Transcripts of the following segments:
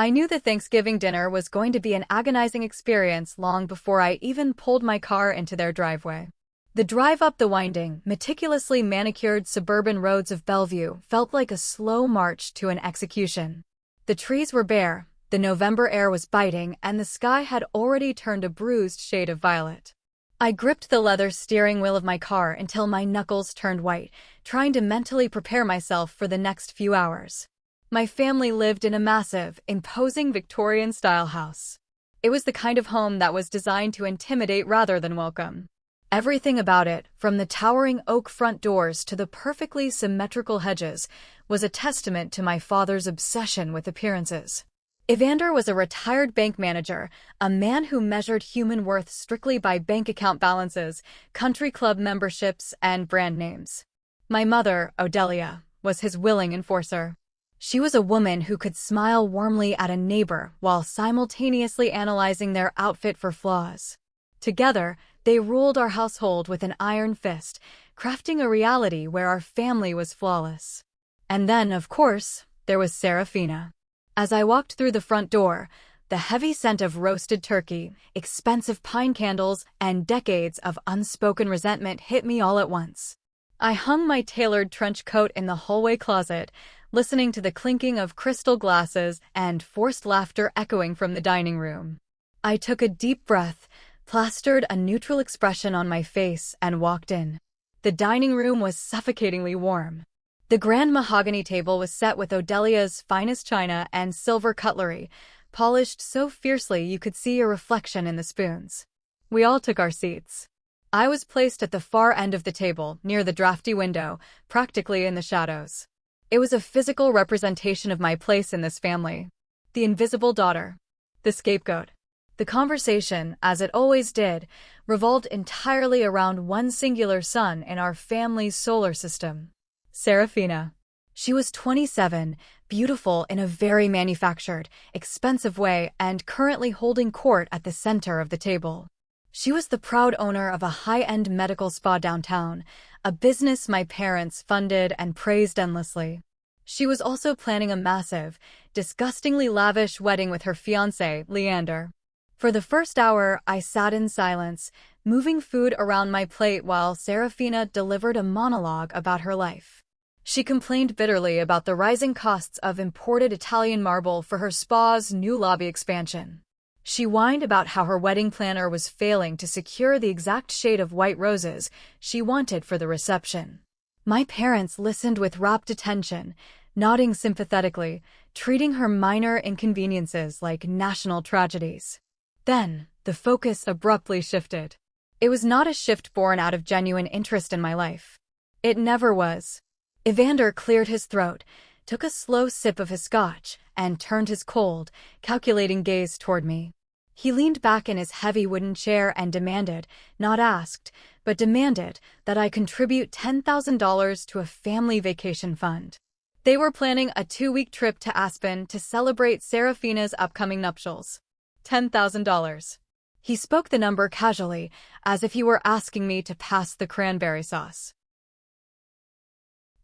I knew the Thanksgiving dinner was going to be an agonizing experience long before I even pulled my car into their driveway. The drive up the winding, meticulously manicured suburban roads of Bellevue felt like a slow march to an execution. The trees were bare, the November air was biting, and the sky had already turned a bruised shade of violet. I gripped the leather steering wheel of my car until my knuckles turned white, trying to mentally prepare myself for the next few hours. My family lived in a massive, imposing Victorian-style house. It was the kind of home that was designed to intimidate rather than welcome. Everything about it, from the towering oak front doors to the perfectly symmetrical hedges, was a testament to my father's obsession with appearances. Evander was a retired bank manager, a man who measured human worth strictly by bank account balances, country club memberships, and brand names. My mother, Odelia, was his willing enforcer. She was a woman who could smile warmly at a neighbor while simultaneously analyzing their outfit for flaws. Together, they ruled our household with an iron fist, crafting a reality where our family was flawless. And then, of course, there was Serafina. As I walked through the front door, the heavy scent of roasted turkey, expensive pine candles, and decades of unspoken resentment hit me all at once. I hung my tailored trench coat in the hallway closet, listening to the clinking of crystal glasses and forced laughter echoing from the dining room. I took a deep breath, plastered a neutral expression on my face, and walked in. The dining room was suffocatingly warm. The grand mahogany table was set with Odelia's finest china and silver cutlery, polished so fiercely you could see a reflection in the spoons. We all took our seats. I was placed at the far end of the table, near the drafty window, practically in the shadows. It was a physical representation of my place in this family. The invisible daughter. The scapegoat. The conversation, as it always did, revolved entirely around one singular sun in our family's solar system. Serafina. She was 27, beautiful in a very manufactured, expensive way, and currently holding court at the center of the table. She was the proud owner of a high-end medical spa downtown, a business my parents funded and praised endlessly. She was also planning a massive, disgustingly lavish wedding with her fiancé, Leander. For the first hour, I sat in silence, moving food around my plate while Serafina delivered a monologue about her life. She complained bitterly about the rising costs of imported Italian marble for her spa's new lobby expansion. She whined about how her wedding planner was failing to secure the exact shade of white roses she wanted for the reception. My parents listened with rapt attention, nodding sympathetically, treating her minor inconveniences like national tragedies. Then, the focus abruptly shifted. It was not a shift born out of genuine interest in my life. It never was. Evander cleared his throat, took a slow sip of his scotch, and turned his cold, calculating gaze toward me. He leaned back in his heavy wooden chair and demanded, not asked, but demanded, that I contribute $10,000 to a family vacation fund. They were planning a 2-week trip to Aspen to celebrate Serafina's upcoming nuptials. $10,000. He spoke the number casually, as if he were asking me to pass the cranberry sauce.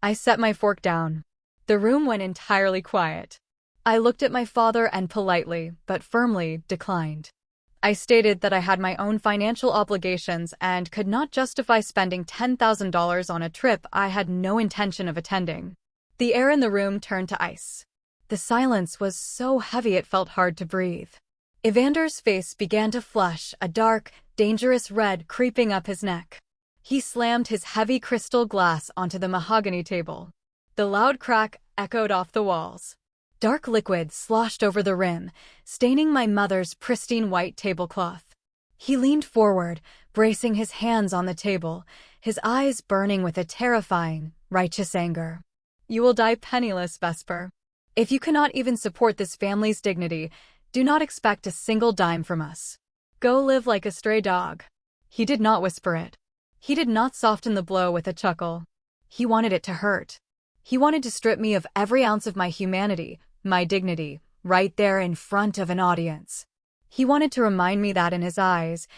I set my fork down. The room went entirely quiet. I looked at my father and politely, but firmly, declined. I stated that I had my own financial obligations and could not justify spending $10,000 on a trip I had no intention of attending. The air in the room turned to ice. The silence was so heavy it felt hard to breathe. Evander's face began to flush, a dark, dangerous red creeping up his neck. He slammed his heavy crystal glass onto the mahogany table. The loud crack echoed off the walls. Dark liquid sloshed over the rim, staining my mother's pristine white tablecloth. He leaned forward, bracing his hands on the table, his eyes burning with a terrifying, righteous anger. "You will die penniless, Vesper. If you cannot even support this family's dignity, do not expect a single dime from us. Go live like a stray dog." He did not whisper it. He did not soften the blow with a chuckle. He wanted it to hurt. He wanted to strip me of every ounce of my humanity, my dignity, right there in front of an audience. He wanted to remind me that in his eyes,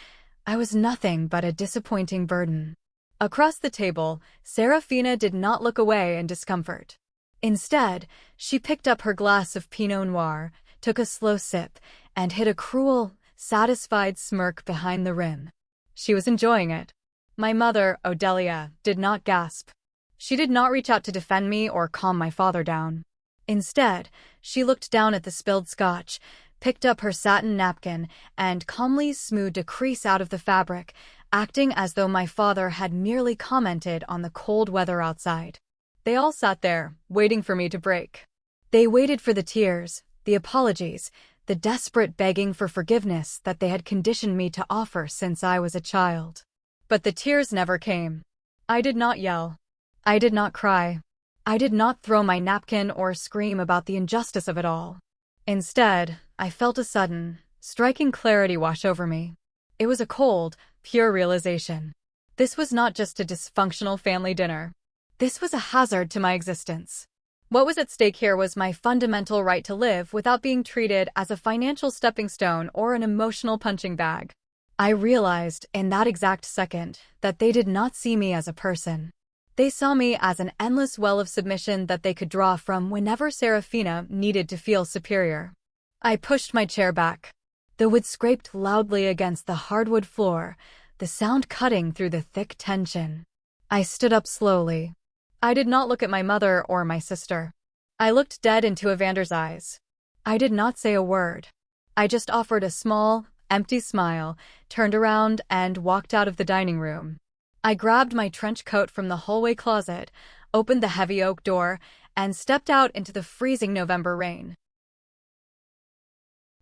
I was nothing but a disappointing burden. Across the table, Serafina did not look away in discomfort. Instead, she picked up her glass of Pinot Noir, took a slow sip, and hid a cruel, satisfied smirk behind the rim. She was enjoying it. My mother, Odelia, did not gasp. She did not reach out to defend me or calm my father down. Instead, she looked down at the spilled scotch, picked up her satin napkin, and calmly smoothed a crease out of the fabric, acting as though my father had merely commented on the cold weather outside. They all sat there, waiting for me to break. They waited for the tears, the apologies, the desperate begging for forgiveness that they had conditioned me to offer since I was a child. But the tears never came. I did not yell. I did not cry. I did not throw my napkin or scream about the injustice of it all. Instead, I felt a sudden, striking clarity wash over me. It was a cold, pure realization. This was not just a dysfunctional family dinner. This was a hazard to my existence. What was at stake here was my fundamental right to live without being treated as a financial stepping stone or an emotional punching bag. I realized in that exact second that they did not see me as a person. They saw me as an endless well of submission that they could draw from whenever Serafina needed to feel superior. I pushed my chair back. The wood scraped loudly against the hardwood floor, the sound cutting through the thick tension. I stood up slowly. I did not look at my mother or my sister. I looked dead into Evander's eyes. I did not say a word. I just offered a small, empty smile, turned around, and walked out of the dining room. I grabbed my trench coat from the hallway closet, opened the heavy oak door, and stepped out into the freezing November rain.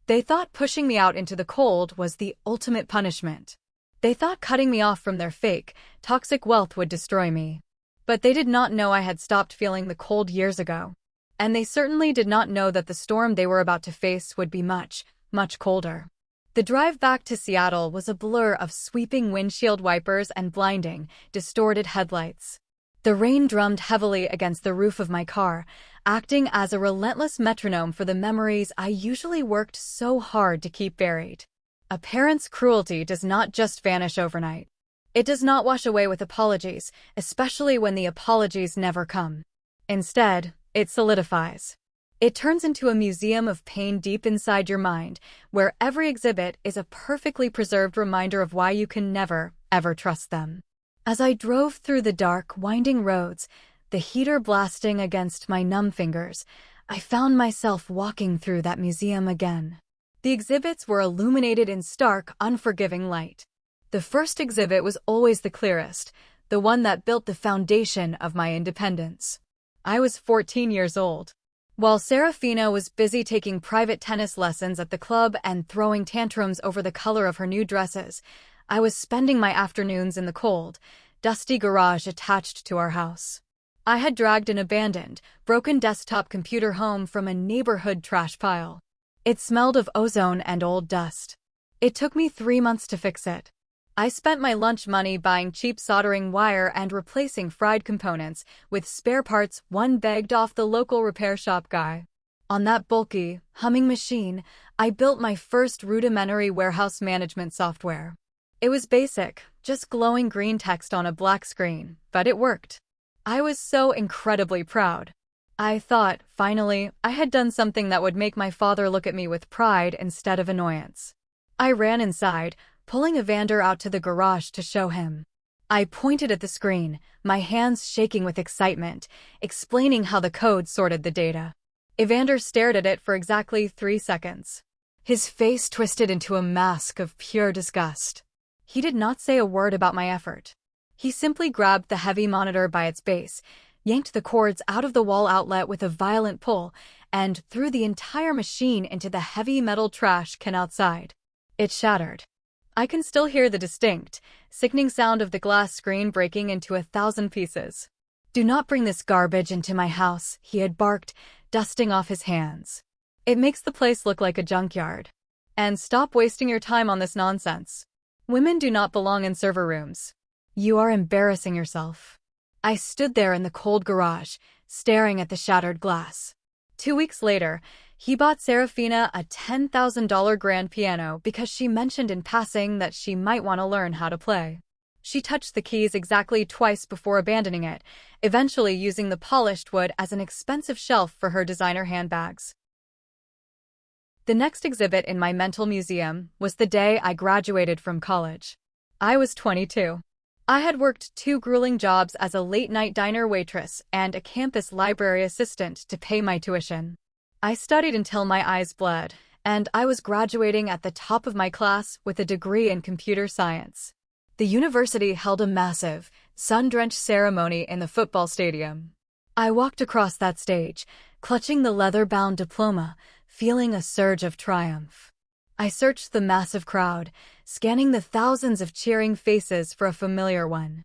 They thought pushing me out into the cold was the ultimate punishment. They thought cutting me off from their fake, toxic wealth would destroy me. But they did not know I had stopped feeling the cold years ago. And they certainly did not know that the storm they were about to face would be much, much colder. The drive back to Seattle was a blur of sweeping windshield wipers and blinding, distorted headlights. The rain drummed heavily against the roof of my car, acting as a relentless metronome for the memories I usually worked so hard to keep buried. A parent's cruelty does not just vanish overnight. It does not wash away with apologies, especially when the apologies never come. Instead, it solidifies. It turns into a museum of pain deep inside your mind, where every exhibit is a perfectly preserved reminder of why you can never, ever trust them. As I drove through the dark, winding roads, the heater blasting against my numb fingers, I found myself walking through that museum again. The exhibits were illuminated in stark, unforgiving light. The first exhibit was always the clearest, the one that built the foundation of my independence. I was 14 years old. While Serafina was busy taking private tennis lessons at the club and throwing tantrums over the color of her new dresses, I was spending my afternoons in the cold, dusty garage attached to our house. I had dragged an abandoned, broken desktop computer home from a neighborhood trash pile. It smelled of ozone and old dust. It took me 3 months to fix it. I spent my lunch money buying cheap soldering wire and replacing fried components with spare parts one begged off the local repair shop guy. On that bulky, humming machine, I built my first rudimentary warehouse management software. It was basic, just glowing green text on a black screen, but it worked. I was so incredibly proud. I thought, finally, I had done something that would make my father look at me with pride instead of annoyance. I ran inside, pulling Evander out to the garage to show him. I pointed at the screen, my hands shaking with excitement, explaining how the code sorted the data. Evander stared at it for exactly 3 seconds. His face twisted into a mask of pure disgust. He did not say a word about my effort. He simply grabbed the heavy monitor by its base, yanked the cords out of the wall outlet with a violent pull, and threw the entire machine into the heavy metal trash can outside. It shattered. I can still hear the distinct, sickening sound of the glass screen breaking into 1,000 pieces. "Do not bring this garbage into my house," he had barked, dusting off his hands. "It makes the place look like a junkyard. And stop wasting your time on this nonsense. Women do not belong in server rooms. You are embarrassing yourself." I stood there in the cold garage, staring at the shattered glass. 2 weeks later, he bought Serafina a $10,000 grand piano because she mentioned in passing that she might want to learn how to play. She touched the keys exactly twice before abandoning it, eventually using the polished wood as an expensive shelf for her designer handbags. The next exhibit in my mental museum was the day I graduated from college. I was 22. I had worked 2 grueling jobs as a late-night diner waitress and a campus library assistant to pay my tuition. I studied until my eyes bled, and I was graduating at the top of my class with a degree in computer science. The university held a massive, sun-drenched ceremony in the football stadium. I walked across that stage, clutching the leather-bound diploma, feeling a surge of triumph. I searched the massive crowd, scanning the thousands of cheering faces for a familiar one.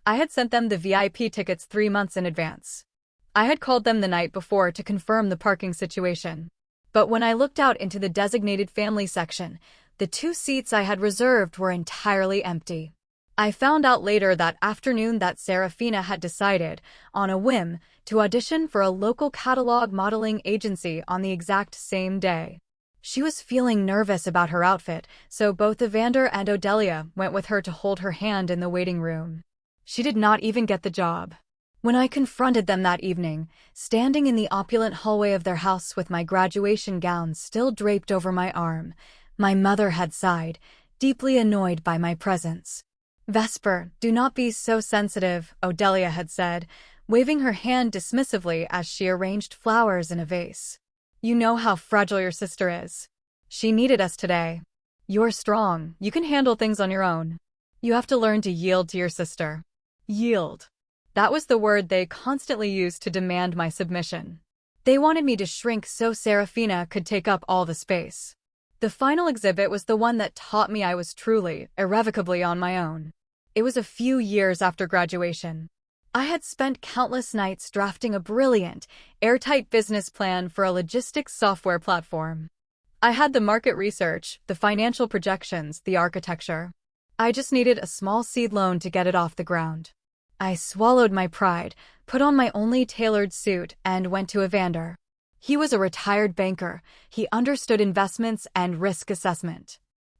I had sent them the VIP tickets 3 months in advance. I had called them the night before to confirm the parking situation. But when I looked out into the designated family section, the 2 seats I had reserved were entirely empty. I found out later that afternoon that Serafina had decided, on a whim, to audition for a local catalog modeling agency on the exact same day. She was feeling nervous about her outfit, so both Evander and Odelia went with her to hold her hand in the waiting room. She did not even get the job. When I confronted them that evening, standing in the opulent hallway of their house with my graduation gown still draped over my arm, my mother had sighed, deeply annoyed by my presence. "Vesper, do not be so sensitive," Odelia had said, waving her hand dismissively as she arranged flowers in a vase. "You know how fragile your sister is. She needed us today. You're strong, you can handle things on your own. You have to learn to yield to your sister." Yield. That was the word they constantly used to demand my submission. They wanted me to shrink so Serafina could take up all the space. The final exhibit was the one that taught me I was truly, irrevocably on my own. It was a few years after graduation. I had spent countless nights drafting a brilliant, airtight business plan for a logistics software platform. I had the market research, the financial projections, the architecture. I just needed a small seed loan to get it off the ground. I swallowed my pride, put on my only tailored suit, and went to Evander. He was a retired banker. He understood investments and risk assessment.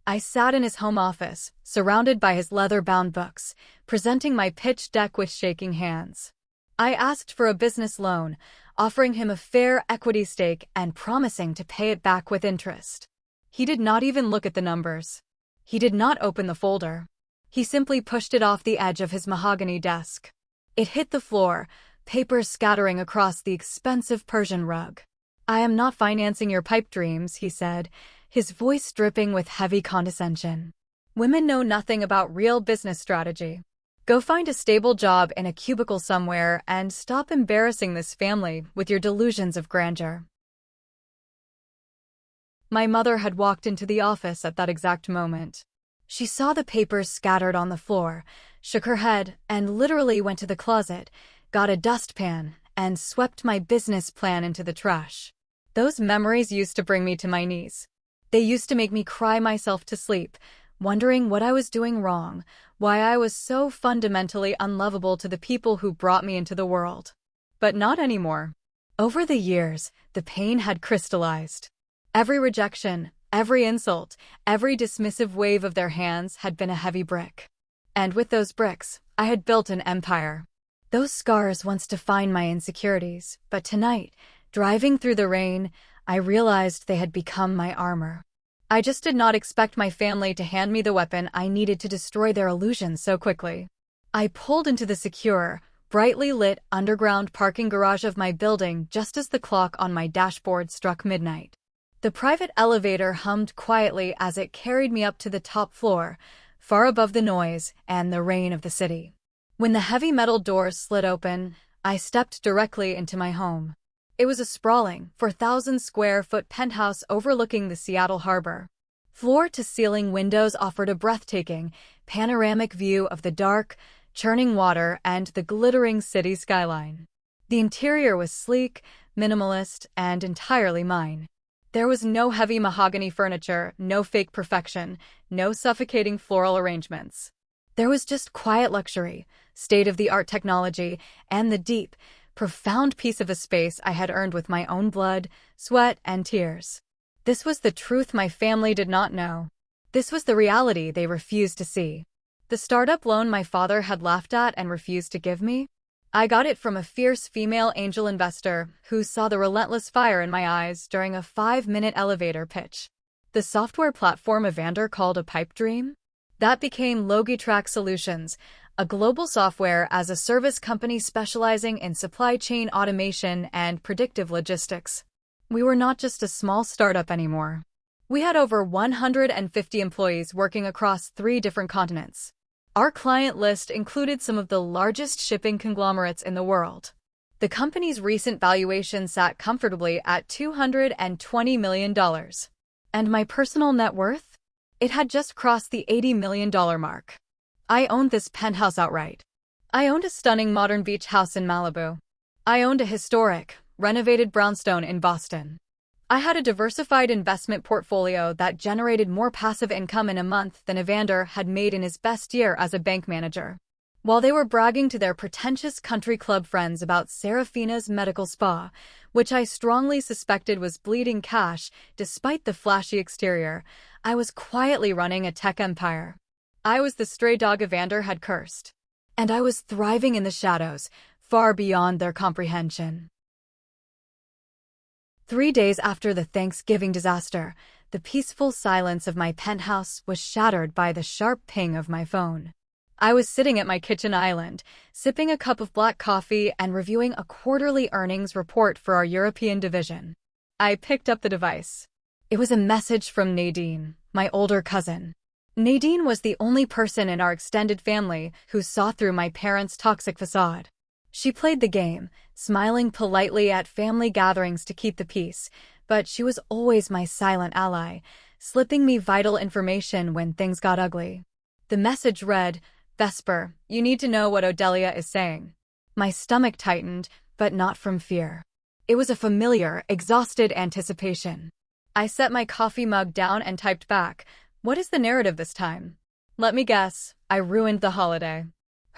I sat in his home office, surrounded by his leather-bound books, presenting my pitch deck with shaking hands. I asked for a business loan, offering him a fair equity stake and promising to pay it back with interest. He did not even look at the numbers. He did not open the folder. He simply pushed it off the edge of his mahogany desk. It hit the floor, papers scattering across the expensive Persian rug. "I am not financing your pipe dreams," he said, his voice dripping with heavy condescension. "Women know nothing about real business strategy. Go find a stable job in a cubicle somewhere and stop embarrassing this family with your delusions of grandeur." My mother had walked into the office at that exact moment. She saw the papers scattered on the floor, shook her head, and literally went to the closet, got a dustpan, and swept my business plan into the trash. Those memories used to bring me to my knees. They used to make me cry myself to sleep, wondering what I was doing wrong, why I was so fundamentally unlovable to the people who brought me into the world. But not anymore. Over the years, the pain had crystallized. Every rejection, every insult, every dismissive wave of their hands had been a heavy brick. And with those bricks, I had built an empire. Those scars once defined my insecurities, but tonight, driving through the rain, I realized they had become my armor. I just did not expect my family to hand me the weapon I needed to destroy their illusions so quickly. I pulled into the secure, brightly lit underground parking garage of my building just as the clock on my dashboard struck midnight. The private elevator hummed quietly as it carried me up to the top floor, far above the noise and the rain of the city. When the heavy metal doors slid open, I stepped directly into my home. It was a sprawling, 4,000-square-foot penthouse overlooking the Seattle harbor. Floor-to-ceiling windows offered a breathtaking, panoramic view of the dark, churning water and the glittering city skyline. The interior was sleek, minimalist, and entirely mine. There was no heavy mahogany furniture, no fake perfection, no suffocating floral arrangements. There was just quiet luxury, state-of-the-art technology, and the deep, profound peace of a space I had earned with my own blood, sweat, and tears. This was the truth my family did not know. This was the reality they refused to see. The startup loan my father had laughed at and refused to give me? I got it from a fierce female angel investor who saw the relentless fire in my eyes during a 5-minute elevator pitch. The software platform Evander called a pipe dream? That became LogiTrack Solutions, a global software-as-a-service company specializing in supply chain automation and predictive logistics. We were not just a small startup anymore. We had over 150 employees working across 3 different continents. Our client list included some of the largest shipping conglomerates in the world. The company's recent valuation sat comfortably at $220 million. And my personal net worth? It had just crossed the $80 million mark. I owned this penthouse outright. I owned a stunning modern beach house in Malibu. I owned a historic, renovated brownstone in Boston. I had a diversified investment portfolio that generated more passive income in a month than Evander had made in his best year as a bank manager. While they were bragging to their pretentious country club friends about Serafina's medical spa, which I strongly suspected was bleeding cash despite the flashy exterior, I was quietly running a tech empire. I was the stray dog Evander had cursed. And I was thriving in the shadows, far beyond their comprehension. 3 days after the Thanksgiving disaster, the peaceful silence of my penthouse was shattered by the sharp ping of my phone. I was sitting at my kitchen island, sipping a cup of black coffee and reviewing a quarterly earnings report for our European division. I picked up the device. It was a message from Nadine, my older cousin. Nadine was the only person in our extended family who saw through my parents' toxic facade. She played the game, smiling politely at family gatherings to keep the peace, but she was always my silent ally, slipping me vital information when things got ugly. The message read, "Vesper, you need to know what Odelia is saying." My stomach tightened, but not from fear. It was a familiar, exhausted anticipation. I set my coffee mug down and typed back, "What is the narrative this time?" Let me guess, I ruined the holiday.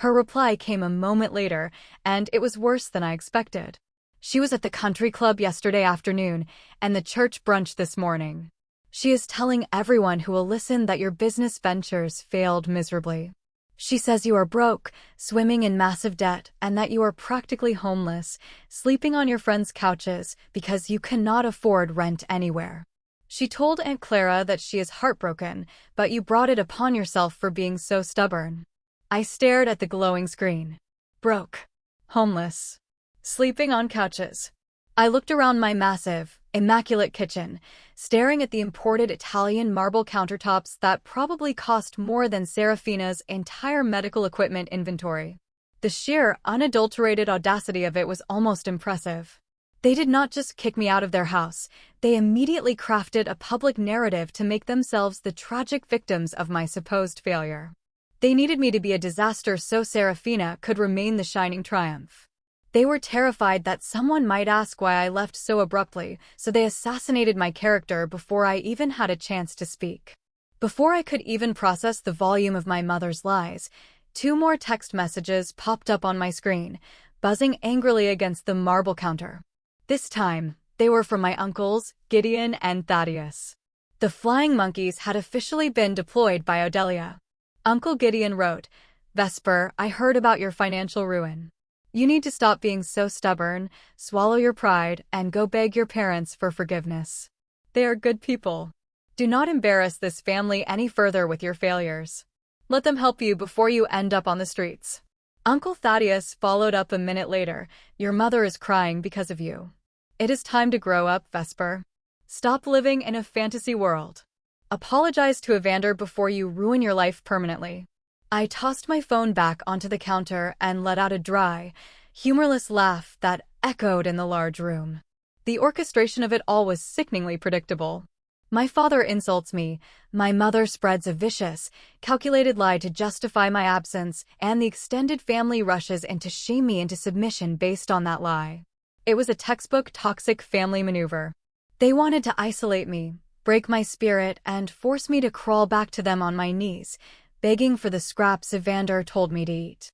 Her reply came a moment later, and it was worse than I expected. She was at the country club yesterday afternoon and the church brunch this morning. She is telling everyone who will listen that your business ventures failed miserably. She says you are broke, swimming in massive debt, and that you are practically homeless, sleeping on your friends' couches because you cannot afford rent anywhere. She told Aunt Clara that she is heartbroken, but you brought it upon yourself for being so stubborn. I stared at the glowing screen. Broke. Homeless. Sleeping on couches. I looked around my massive, immaculate kitchen, staring at the imported Italian marble countertops that probably cost more than Serafina's entire medical equipment inventory. The sheer, unadulterated audacity of it was almost impressive. They did not just kick me out of their house, they immediately crafted a public narrative to make themselves the tragic victims of my supposed failure. They needed me to be a disaster so Serafina could remain the shining triumph. They were terrified that someone might ask why I left so abruptly, so they assassinated my character before I even had a chance to speak. Before I could even process the volume of my mother's lies, 2 more text messages popped up on my screen, buzzing angrily against the marble counter. This time, they were from my uncles, Gideon and Thaddeus. The flying monkeys had officially been deployed by Odelia. Uncle Gideon wrote, "Vesper, I heard about your financial ruin. You need to stop being so stubborn, swallow your pride, and go beg your parents for forgiveness. They are good people. Do not embarrass this family any further with your failures. Let them help you before you end up on the streets." Uncle Thaddeus followed up a minute later, "Your mother is crying because of you. It is time to grow up, Vesper. Stop living in a fantasy world. Apologize to Evander before you ruin your life permanently." I tossed my phone back onto the counter and let out a dry, humorless laugh that echoed in the large room. The orchestration of it all was sickeningly predictable. My father insults me, my mother spreads a vicious, calculated lie to justify my absence, and the extended family rushes in to shame me into submission based on that lie. It was a textbook toxic family maneuver. They wanted to isolate me, break my spirit, and force me to crawl back to them on my knees, begging for the scraps Evander told me to eat.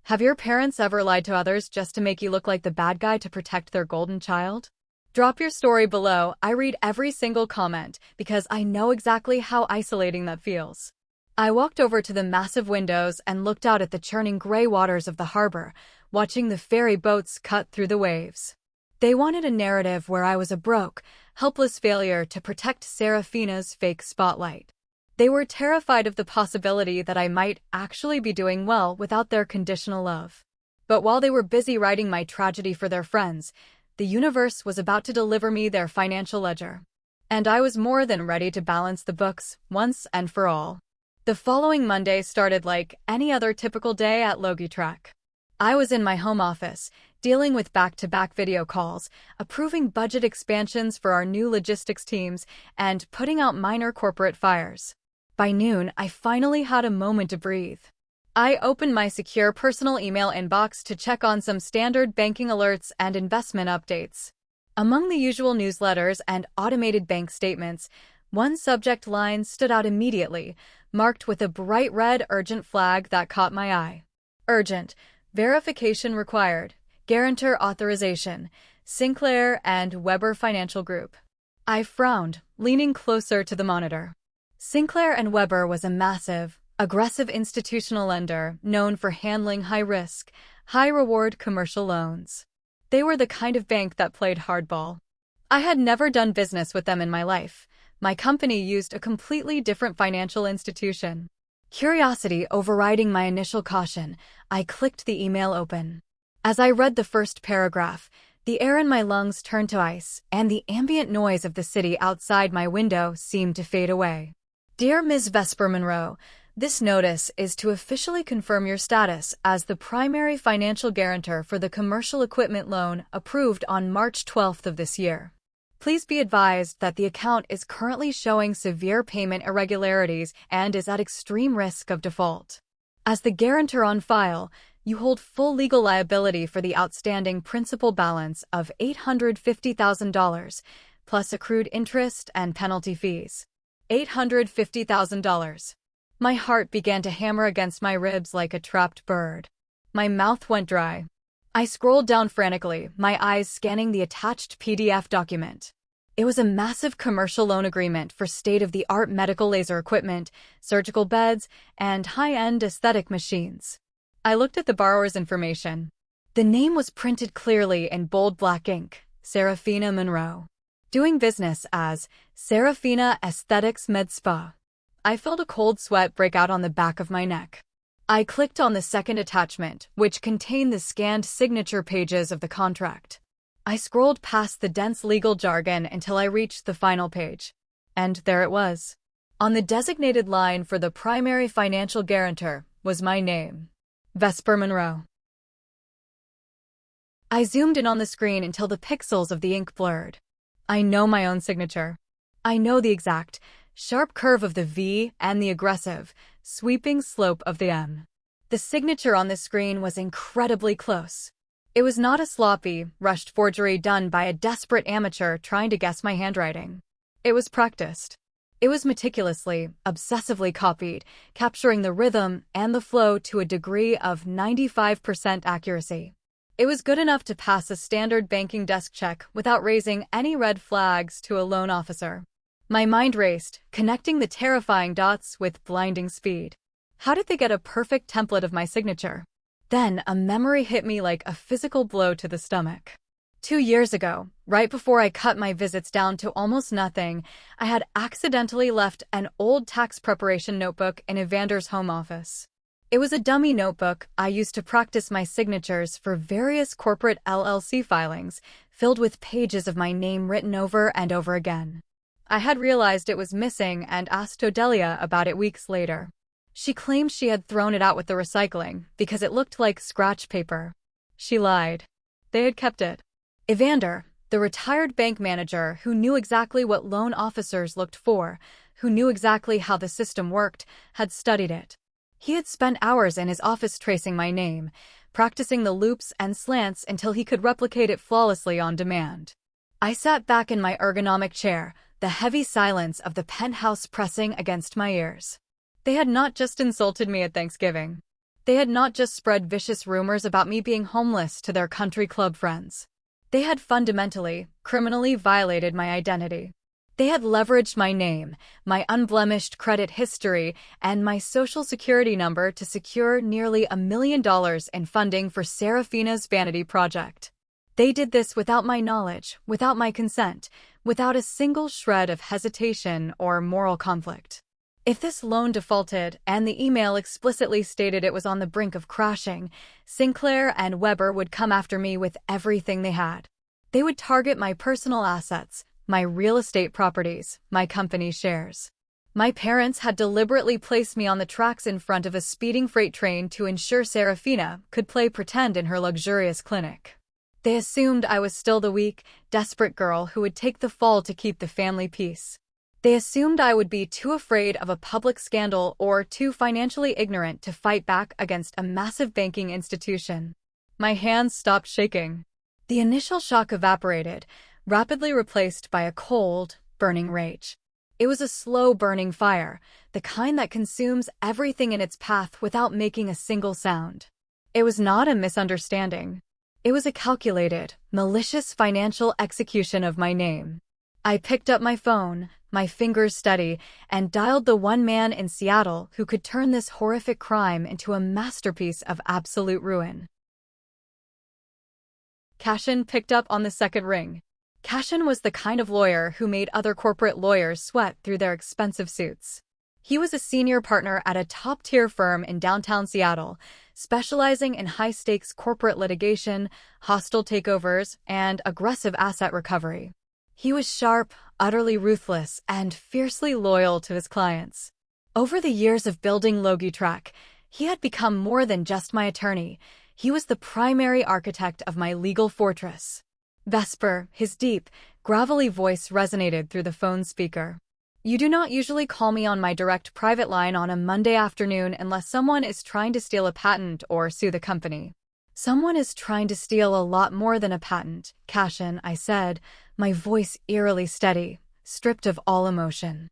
Have your parents ever lied to others just to make you look like the bad guy to protect their golden child? Drop your story below. I read every single comment because I know exactly how isolating that feels. I walked over to the massive windows and looked out at the churning gray waters of the harbor, watching the ferry boats cut through the waves. They wanted a narrative where I was a broke, helpless failure to protect Serafina's fake spotlight. They were terrified of the possibility that I might actually be doing well without their conditional love. But while they were busy writing my tragedy for their friends, the universe was about to deliver me their financial ledger. And I was more than ready to balance the books once and for all. The following Monday started like any other typical day at Logitrack. I was in my home office, dealing with back-to-back video calls, approving budget expansions for our new logistics teams, and putting out minor corporate fires. By noon, I finally had a moment to breathe. I opened my secure personal email inbox to check on some standard banking alerts and investment updates. Among the usual newsletters and automated bank statements, one subject line stood out immediately, marked with a bright red urgent flag that caught my eye. Urgent. Verification required. Guarantor authorization. Sinclair and Weber Financial Group. I frowned, leaning closer to the monitor. Sinclair and Weber was a massive, aggressive institutional lender known for handling high-risk, high-reward commercial loans. They were the kind of bank that played hardball. I had never done business with them in my life. My company used a completely different financial institution. Curiosity overriding my initial caution, I clicked the email open. As I read the first paragraph, the air in my lungs turned to ice, and the ambient noise of the city outside my window seemed to fade away. Dear Ms. Vesper Monroe, this notice is to officially confirm your status as the primary financial guarantor for the commercial equipment loan approved on March 12th of this year. Please be advised that the account is currently showing severe payment irregularities and is at extreme risk of default. As the guarantor on file, you hold full legal liability for the outstanding principal balance of $850,000, plus accrued interest and penalty fees. $850,000. My heart began to hammer against my ribs like a trapped bird. My mouth went dry. I scrolled down frantically, my eyes scanning the attached PDF document. It was a massive commercial loan agreement for state-of-the-art medical laser equipment, surgical beds, and high-end aesthetic machines. I looked at the borrower's information. The name was printed clearly in bold black ink, Serafina Monroe. Doing business as Serafina Aesthetics Med Spa. I felt a cold sweat break out on the back of my neck. I clicked on the second attachment, which contained the scanned signature pages of the contract. I scrolled past the dense legal jargon until I reached the final page. And there it was. On the designated line for the primary financial guarantor was my name, Vesper Monroe. I zoomed in on the screen until the pixels of the ink blurred. I know my own signature. I know the exact, sharp curve of the V and the aggressive, sweeping slope of the M. The signature on the screen was incredibly close. It was not a sloppy, rushed forgery done by a desperate amateur trying to guess my handwriting. It was practiced. It was meticulously, obsessively copied, capturing the rhythm and the flow to a degree of 95% accuracy. It was good enough to pass a standard banking desk check without raising any red flags to a loan officer. My mind raced, connecting the terrifying dots with blinding speed. How did they get a perfect template of my signature? Then a memory hit me like a physical blow to the stomach. 2 years ago, right before I cut my visits down to almost nothing, I had accidentally left an old tax preparation notebook in Evander's home office. It was a dummy notebook I used to practice my signatures for various corporate LLC filings, filled with pages of my name written over and over again. I had realized it was missing and asked Odelia about it weeks later. She claimed she had thrown it out with the recycling because it looked like scratch paper. She lied. They had kept it. Evander, the retired bank manager who knew exactly what loan officers looked for, who knew exactly how the system worked, had studied it. He had spent hours in his office tracing my name, practicing the loops and slants until he could replicate it flawlessly on demand. I sat back in my ergonomic chair, the heavy silence of the penthouse pressing against my ears. They had not just insulted me at Thanksgiving. They had not just spread vicious rumors about me being homeless to their country club friends. They had fundamentally, criminally violated my identity. They had leveraged my name, my unblemished credit history, and my social security number to secure nearly $1 million in funding for Serafina's vanity project. They did this without my knowledge, without my consent, without a single shred of hesitation or moral conflict. If this loan defaulted, and the email explicitly stated it was on the brink of crashing, Sinclair and Weber would come after me with everything they had. They would target my personal assets, my real estate properties, my company shares. My parents had deliberately placed me on the tracks in front of a speeding freight train to ensure Serafina could play pretend in her luxurious clinic. They assumed I was still the weak, desperate girl who would take the fall to keep the family peace. They assumed I would be too afraid of a public scandal or too financially ignorant to fight back against a massive banking institution. My hands stopped shaking. The initial shock evaporated, rapidly replaced by a cold, burning rage. It was a slow-burning fire, the kind that consumes everything in its path without making a single sound. It was not a misunderstanding. It was a calculated, malicious financial execution of my name. I picked up my phone, my fingers steady, and dialed the one man in Seattle who could turn this horrific crime into a masterpiece of absolute ruin. Cashin picked up on the second ring. Cashin was the kind of lawyer who made other corporate lawyers sweat through their expensive suits. He was a senior partner at a top-tier firm in downtown Seattle, specializing in high-stakes corporate litigation, hostile takeovers, and aggressive asset recovery. He was sharp, utterly ruthless, and fiercely loyal to his clients. Over the years of building LogiTrack, he had become more than just my attorney. He was the primary architect of my legal fortress. Vesper, his deep, gravelly voice resonated through the phone speaker. You do not usually call me on my direct private line on a Monday afternoon unless someone is trying to steal a patent or sue the company. Someone is trying to steal a lot more than a patent, Cashin, I said, my voice eerily steady, stripped of all emotion.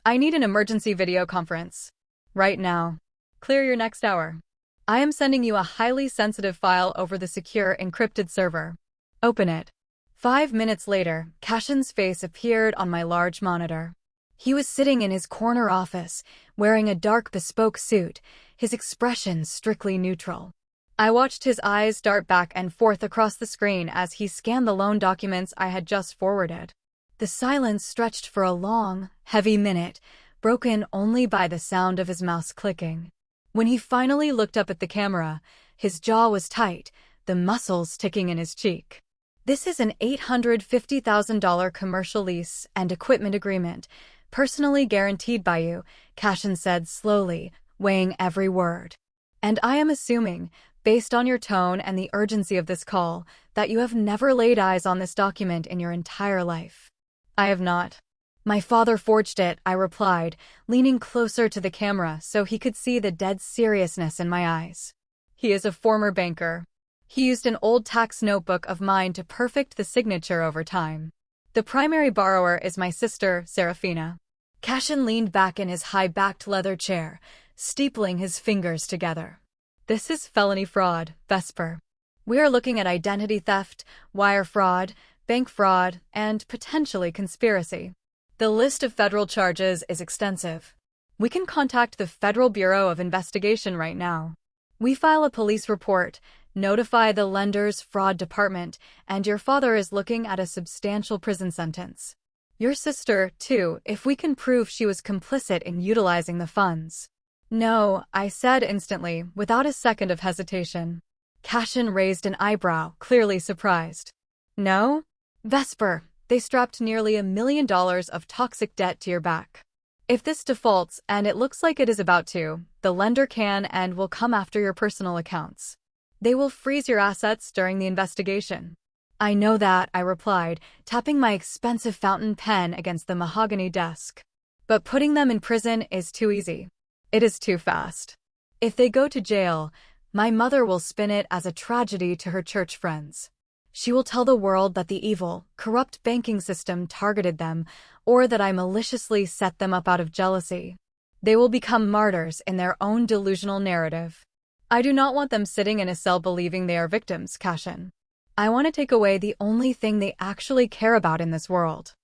I need an emergency video conference. Right now. Clear your next hour. I am sending you a highly sensitive file over the secure encrypted server. Open it. 5 minutes later, Cashin's face appeared on my large monitor. He was sitting in his corner office, wearing a dark bespoke suit, his expression strictly neutral. I watched his eyes dart back and forth across the screen as he scanned the loan documents I had just forwarded. The silence stretched for a long, heavy minute, broken only by the sound of his mouse clicking. When he finally looked up at the camera, his jaw was tight, the muscles ticking in his cheek. This is an $850,000 commercial lease and equipment agreement, personally guaranteed by you, Cashin said slowly, weighing every word. And I am assuming, based on your tone and the urgency of this call, that you have never laid eyes on this document in your entire life. I have not. My father forged it, I replied, leaning closer to the camera so he could see the dead seriousness in my eyes. He is a former banker. He used an old tax notebook of mine to perfect the signature over time. The primary borrower is my sister, Serafina. Cashin leaned back in his high-backed leather chair, steepling his fingers together. This is felony fraud, Vesper. We are looking at identity theft, wire fraud, bank fraud, and potentially conspiracy. The list of federal charges is extensive. We can contact the Federal Bureau of Investigation right now. We file a police report, notify the lender's fraud department, and your father is looking at a substantial prison sentence. Your sister, too, if we can prove she was complicit in utilizing the funds. No, I said instantly, without a second of hesitation. Cashin raised an eyebrow, clearly surprised. No? Vesper, they strapped nearly $1 million of toxic debt to your back. If this defaults, and it looks like it is about to, the lender can and will come after your personal accounts. They will freeze your assets during the investigation. I know that, I replied, tapping my expensive fountain pen against the mahogany desk. But putting them in prison is too easy. It is too fast. If they go to jail, my mother will spin it as a tragedy to her church friends. She will tell the world that the evil, corrupt banking system targeted them, or that I maliciously set them up out of jealousy. They will become martyrs in their own delusional narrative. I do not want them sitting in a cell believing they are victims, Cashin. I want to take away the only thing they actually care about in this world.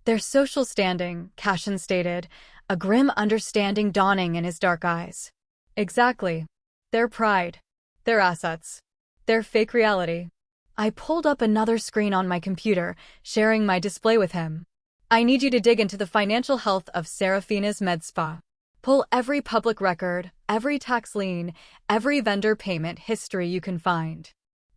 Their social standing, Cashin stated, a grim understanding dawning in his dark eyes. Exactly. Their pride. Their assets. Their fake reality. I pulled up another screen on my computer, sharing my display with him. I need you to dig into the financial health of Serafina's med spa. Pull every public record, every tax lien, every vendor payment history you can find.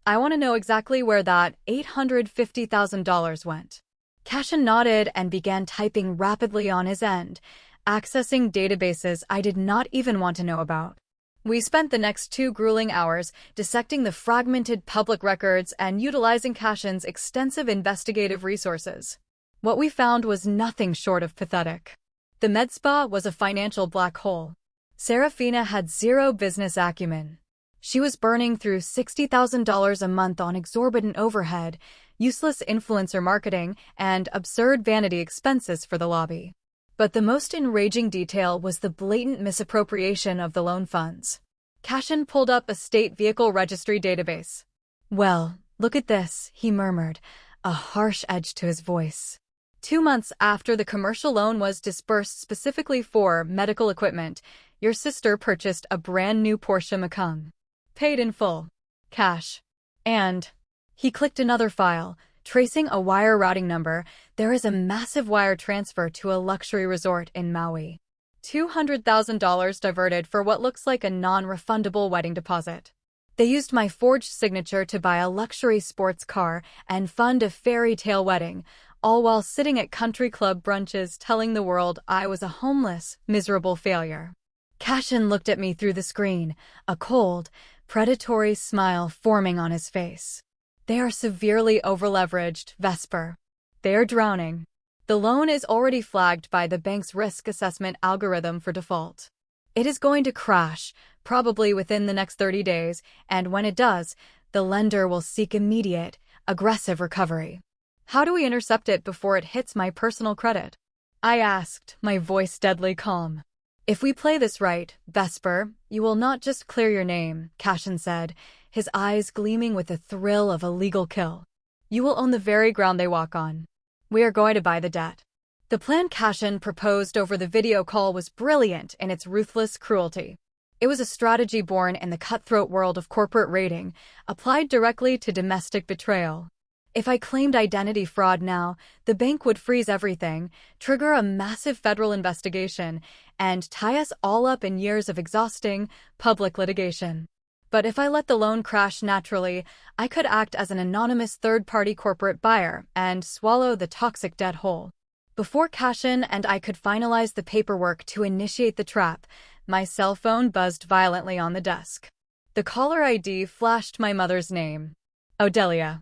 I want to know exactly where that $850,000 went. Cashin nodded and began typing rapidly on his end, accessing databases I did not even want to know about. We spent the next 2 grueling hours dissecting the fragmented public records and utilizing Cashin's extensive investigative resources. What we found was nothing short of pathetic. The med spa was a financial black hole. Serafina had zero business acumen. She was burning through $60,000 a month on exorbitant overhead, useless influencer marketing, and absurd vanity expenses for the lobby. But the most enraging detail was the blatant misappropriation of the loan funds. Cashin pulled up a state vehicle registry database. "Well, look at this," he murmured, a harsh edge to his voice. 2 months after the commercial loan was disbursed specifically for medical equipment, your sister purchased a brand new Porsche Macan. Paid in full. Cash. And he clicked another file. Tracing a wire routing number, there is a massive wire transfer to a luxury resort in Maui. $200,000 diverted for what looks like a non-refundable wedding deposit. They used my forged signature to buy a luxury sports car and fund a fairy tale wedding, all while sitting at country club brunches telling the world I was a homeless, miserable failure. Cashin looked at me through the screen, a cold, predatory smile forming on his face. They are severely overleveraged, Vesper. They are drowning. The loan is already flagged by the bank's risk assessment algorithm for default. It is going to crash, probably within the next 30 days, and when it does, the lender will seek immediate, aggressive recovery. How do we intercept it before it hits my personal credit? I asked, my voice deadly calm. If we play this right, Vesper, you will not just clear your name, Cashin said, his eyes gleaming with the thrill of a legal kill. You will own the very ground they walk on. We are going to buy the debt. The plan Cashin proposed over the video call was brilliant in its ruthless cruelty. It was a strategy born in the cutthroat world of corporate raiding, applied directly to domestic betrayal. If I claimed identity fraud now, the bank would freeze everything, trigger a massive federal investigation, and tie us all up in years of exhausting, public litigation. But if I let the loan crash naturally, I could act as an anonymous third-party corporate buyer and swallow the toxic debt whole. Before Cashin and I could finalize the paperwork to initiate the trap, my cell phone buzzed violently on the desk. The caller ID flashed my mother's name. Odelia.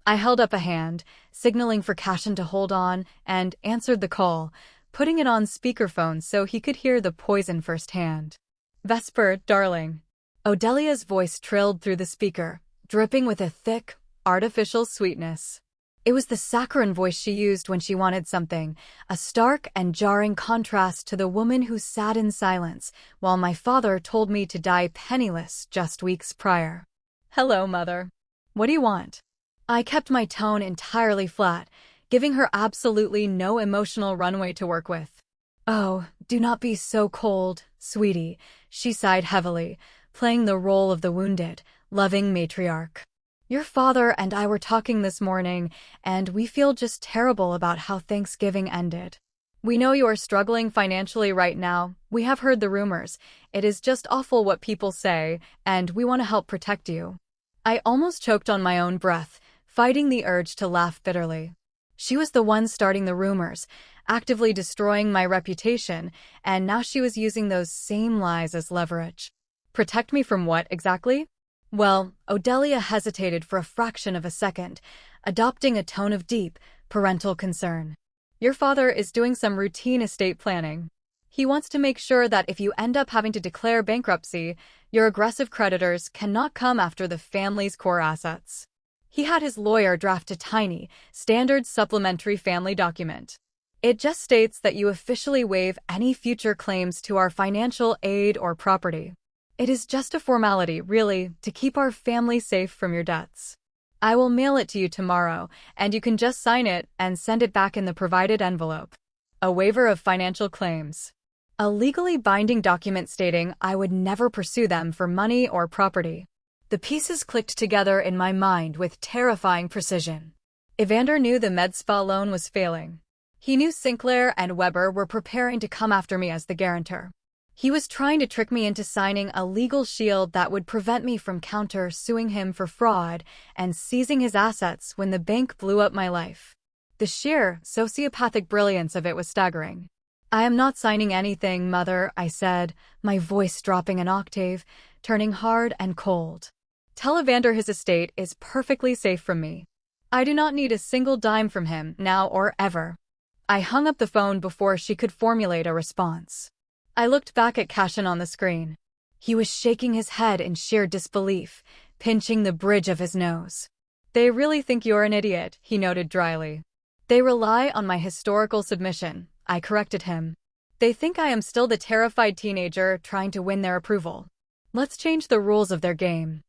I held up a hand, signaling for Cashin to hold on, and answered the call, putting it on speakerphone so he could hear the poison firsthand. Vesper, darling. Odelia's voice trilled through the speaker, dripping with a thick, artificial sweetness. It was the saccharine voice she used when she wanted something, a stark and jarring contrast to the woman who sat in silence while my father told me to die penniless just weeks prior. Hello, Mother. What do you want? I kept my tone entirely flat, giving her absolutely no emotional runway to work with. Oh, do not be so cold, sweetie, she sighed heavily, playing the role of the wounded, loving matriarch. Your father and I were talking this morning, and we feel just terrible about how Thanksgiving ended. We know you are struggling financially right now. We have heard the rumors. It is just awful what people say, and we want to help protect you. I almost choked on my own breath, fighting the urge to laugh bitterly. She was the one starting the rumors, actively destroying my reputation, and now she was using those same lies as leverage. Protect me from what, exactly? Well, Odelia hesitated for a fraction of a second, adopting a tone of deep, parental concern. Your father is doing some routine estate planning. He wants to make sure that if you end up having to declare bankruptcy, your aggressive creditors cannot come after the family's core assets. He had his lawyer draft a tiny, standard supplementary family document. It just states that you officially waive any future claims to our financial aid or property. It is just a formality, really, to keep our family safe from your debts. I will mail it to you tomorrow, and you can just sign it and send it back in the provided envelope. A waiver of financial claims. A legally binding document stating I would never pursue them for money or property. The pieces clicked together in my mind with terrifying precision. Evander knew the med spa loan was failing. He knew Sinclair and Weber were preparing to come after me as the guarantor. He was trying to trick me into signing a legal shield that would prevent me from counter-suing him for fraud and seizing his assets when the bank blew up my life. The sheer, sociopathic brilliance of it was staggering. I am not signing anything, Mother, I said, my voice dropping an octave, turning hard and cold. Tell Evander his estate is perfectly safe from me. I do not need a single dime from him, now or ever. I hung up the phone before she could formulate a response. I looked back at Cashin on the screen. He was shaking his head in sheer disbelief, pinching the bridge of his nose. They really think you're an idiot, he noted dryly. They rely on my historical submission, I corrected him. They think I am still the terrified teenager trying to win their approval. Let's change the rules of their game.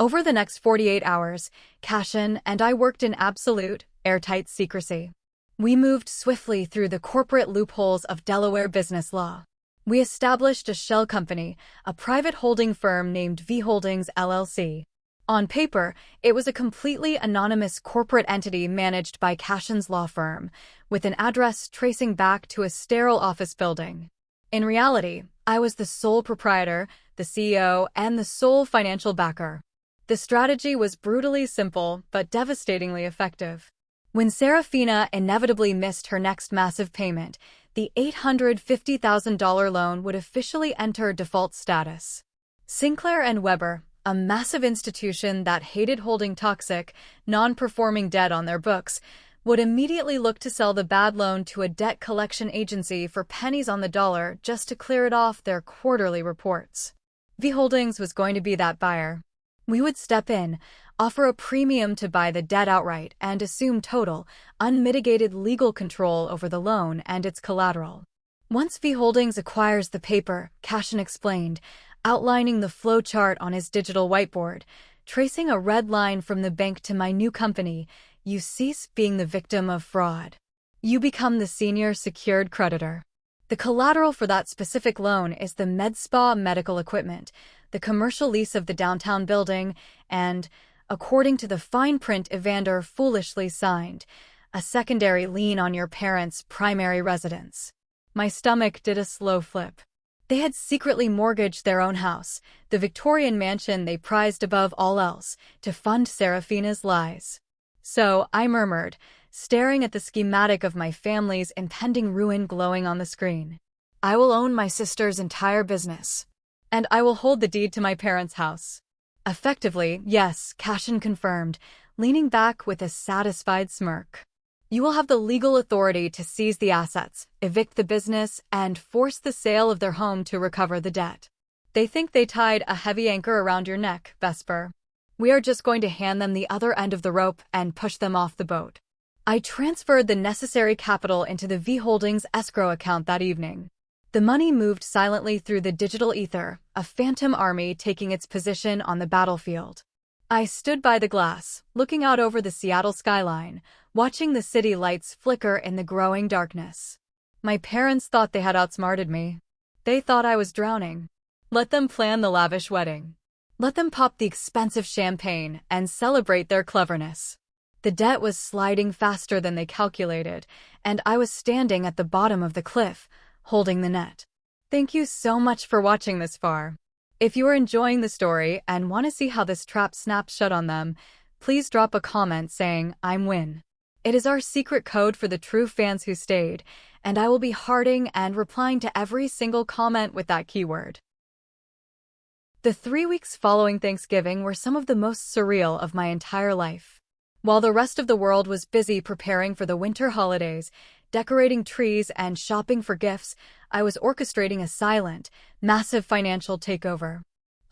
Over the next 48 hours, Cashin and I worked in absolute, airtight secrecy. We moved swiftly through the corporate loopholes of Delaware business law. We established a shell company, a private holding firm named V Holdings LLC. On paper, it was a completely anonymous corporate entity managed by Cashin's law firm, with an address tracing back to a sterile office building. In reality, I was the sole proprietor, the CEO, and the sole financial backer. The strategy was brutally simple but devastatingly effective. When Serafina inevitably missed her next massive payment, the $850,000 loan would officially enter default status. Sinclair and Weber, a massive institution that hated holding toxic, non-performing debt on their books, would immediately look to sell the bad loan to a debt collection agency for pennies on the dollar just to clear it off their quarterly reports. V Holdings was going to be that buyer. We would step in, offer a premium to buy the debt outright, and assume total, unmitigated legal control over the loan and its collateral. Once V Holdings acquires the paper, Cashin explained, outlining the flow chart on his digital whiteboard, tracing a red line from the bank to my new company, you cease being the victim of fraud. You become the senior secured creditor. The collateral for that specific loan is the med spa medical equipment, the commercial lease of the downtown building, and, according to the fine print Evander foolishly signed, a secondary lien on your parents' primary residence. My stomach did a slow flip. They had secretly mortgaged their own house, the Victorian mansion they prized above all else, to fund Serafina's lies. So, I murmured, staring at the schematic of my family's impending ruin glowing on the screen. I will own my sister's entire business. And I will hold the deed to my parents' house. Effectively, yes, Cashin confirmed, leaning back with a satisfied smirk. You will have the legal authority to seize the assets, evict the business, and force the sale of their home to recover the debt. They think they tied a heavy anchor around your neck, Vesper. We are just going to hand them the other end of the rope and push them off the boat. I transferred the necessary capital into the V Holdings escrow account that evening. The money moved silently through the digital ether, a phantom army taking its position on the battlefield. I stood by the glass, looking out over the Seattle skyline, watching the city lights flicker in the growing darkness. My parents thought they had outsmarted me. They thought I was drowning. Let them plan the lavish wedding. Let them pop the expensive champagne and celebrate their cleverness. The debt was sliding faster than they calculated, and I was standing at the bottom of the cliff, holding the net. Thank you so much for watching this far. If you are enjoying the story and want to see how this trap snaps shut on them, please drop a comment saying, "I'm Win." It is our secret code for the true fans who stayed, and I will be hearting and replying to every single comment with that keyword. The 3 weeks following Thanksgiving were some of the most surreal of my entire life. While the rest of the world was busy preparing for the winter holidays, decorating trees and shopping for gifts, I was orchestrating a silent, massive financial takeover.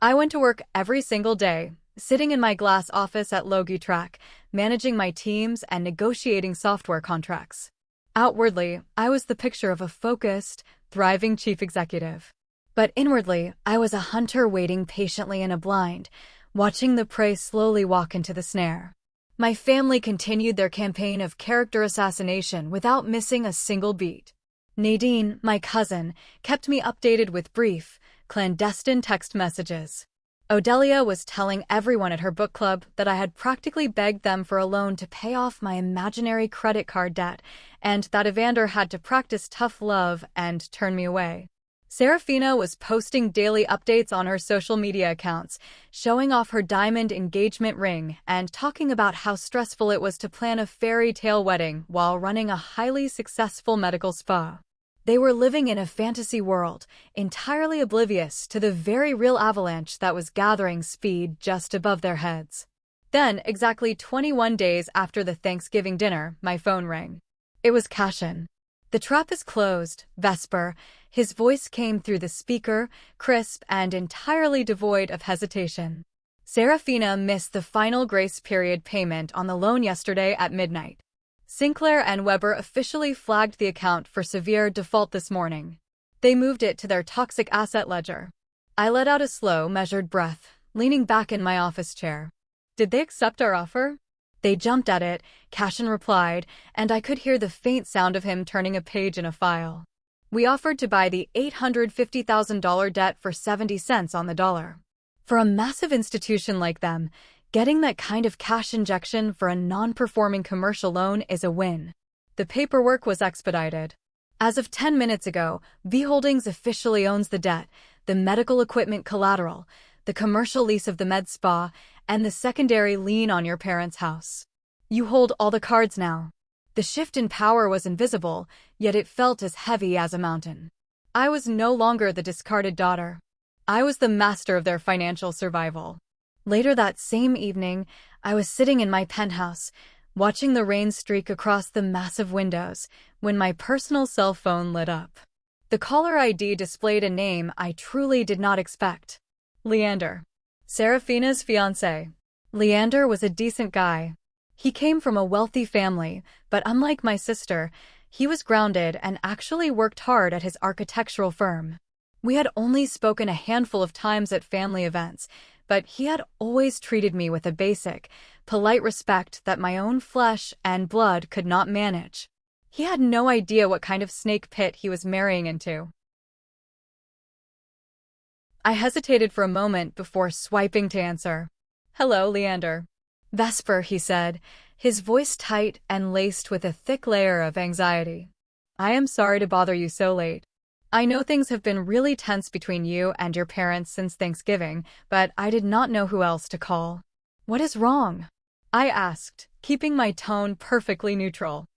I went to work every single day, sitting in my glass office at Logie Track, managing my teams and negotiating software contracts. Outwardly, I was the picture of a focused, thriving chief executive. But inwardly, I was a hunter waiting patiently in a blind, watching the prey slowly walk into the snare. My family continued their campaign of character assassination without missing a single beat. Nadine, my cousin, kept me updated with brief, clandestine text messages. Odelia was telling everyone at her book club that I had practically begged them for a loan to pay off my imaginary credit card debt, and that Evander had to practice tough love and turn me away. Serafina was posting daily updates on her social media accounts, showing off her diamond engagement ring and talking about how stressful it was to plan a fairy tale wedding while running a highly successful medical spa. They were living in a fantasy world, entirely oblivious to the very real avalanche that was gathering speed just above their heads. Then, exactly 21 days after the Thanksgiving dinner, my phone rang. It was Cashin. "The trap is closed, Vesper." His voice came through the speaker, crisp and entirely devoid of hesitation. Serafina missed the final grace period payment on the loan yesterday at midnight. Sinclair and Weber officially flagged the account for severe default this morning. They moved it to their toxic asset ledger. I let out a slow, measured breath, leaning back in my office chair. Did they accept our offer? They jumped at it, Cashin replied, and I could hear the faint sound of him turning a page in a file. We offered to buy the $850,000 debt for 70 cents on the dollar. For a massive institution like them, getting that kind of cash injection for a non-performing commercial loan is a win. The paperwork was expedited. As of 10 minutes ago, V Holdings officially owns the debt, the medical equipment collateral, the commercial lease of the med spa, and the secondary lien on your parents' house. You hold all the cards now. The shift in power was invisible, yet it felt as heavy as a mountain. I was no longer the discarded daughter. I was the master of their financial survival. Later that same evening, I was sitting in my penthouse, watching the rain streak across the massive windows, when my personal cell phone lit up. The caller ID displayed a name I truly did not expect. Leander. Serafina's fiancé. Leander was a decent guy. He came from a wealthy family, but unlike my sister, he was grounded and actually worked hard at his architectural firm. We had only spoken a handful of times at family events, but he had always treated me with a basic, polite respect that my own flesh and blood could not manage. He had no idea what kind of snake pit he was marrying into. I hesitated for a moment before swiping to answer. "Hello, Leander." "Vesper," he said, his voice tight and laced with a thick layer of anxiety. "I am sorry to bother you so late. I know things have been really tense between you and your parents since Thanksgiving, but I did not know who else to call." "What is wrong?" I asked, keeping my tone perfectly neutral.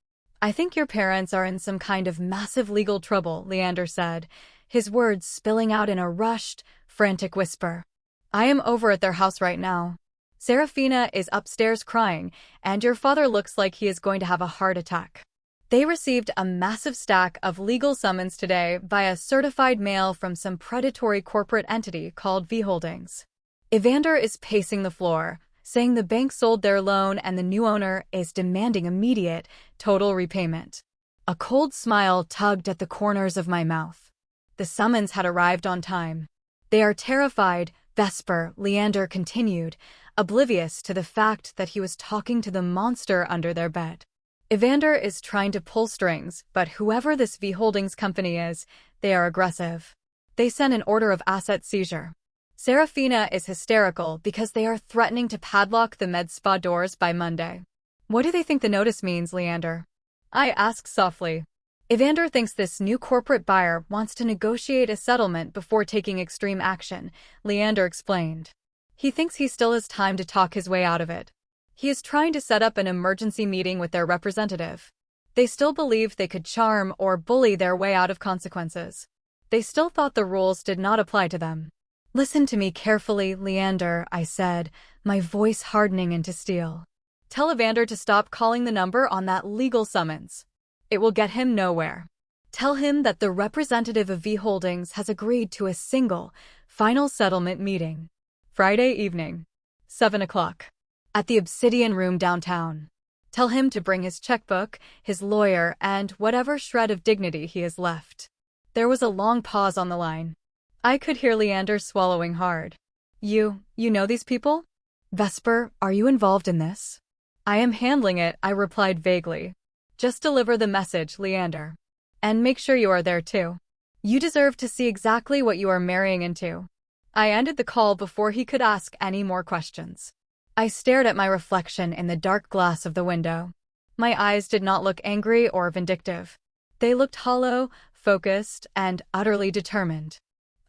"I think your parents are in some kind of massive legal trouble," Leander said, his words spilling out in a rushed, frantic whisper. "I am over at their house right now. Serafina is upstairs crying, and your father looks like he is going to have a heart attack." They received a massive stack of legal summons today via certified mail from some predatory corporate entity called V Holdings. Evander is pacing the floor, saying the bank sold their loan and the new owner is demanding immediate, total repayment. A cold smile tugged at the corners of my mouth. The summons had arrived on time. "They are terrified," Vesper, Leander continued, oblivious to the fact that he was talking to the monster under their bed. "Evander is trying to pull strings, but whoever this V Holdings company is, they are aggressive. They sent an order of asset seizure. Serafina is hysterical because they are threatening to padlock the med spa doors by Monday." "What do they think the notice means, Leander?" I asked softly. "Evander thinks this new corporate buyer wants to negotiate a settlement before taking extreme action," Leander explained. "He thinks he still has time to talk his way out of it. He is trying to set up an emergency meeting with their representative. They still believed they could charm or bully their way out of consequences. They still thought the rules did not apply to them." "Listen to me carefully, Leander," I said, my voice hardening into steel. "Tell Evander to stop calling the number on that legal summons. It will get him nowhere. Tell him that the representative of V Holdings has agreed to a single, final settlement meeting. Friday evening, 7 o'clock. At the Obsidian Room downtown. Tell him to bring his checkbook, his lawyer, and whatever shred of dignity he has left." There was a long pause on the line. I could hear Leander swallowing hard. You know these people?" Vesper, are you involved in this? I am handling it, I replied vaguely. Just deliver the message, Leander. And make sure you are there too. You deserve to see exactly what you are marrying into. I ended the call before he could ask any more questions. I stared at my reflection in the dark glass of the window. My eyes did not look angry or vindictive. They looked hollow, focused, and utterly determined.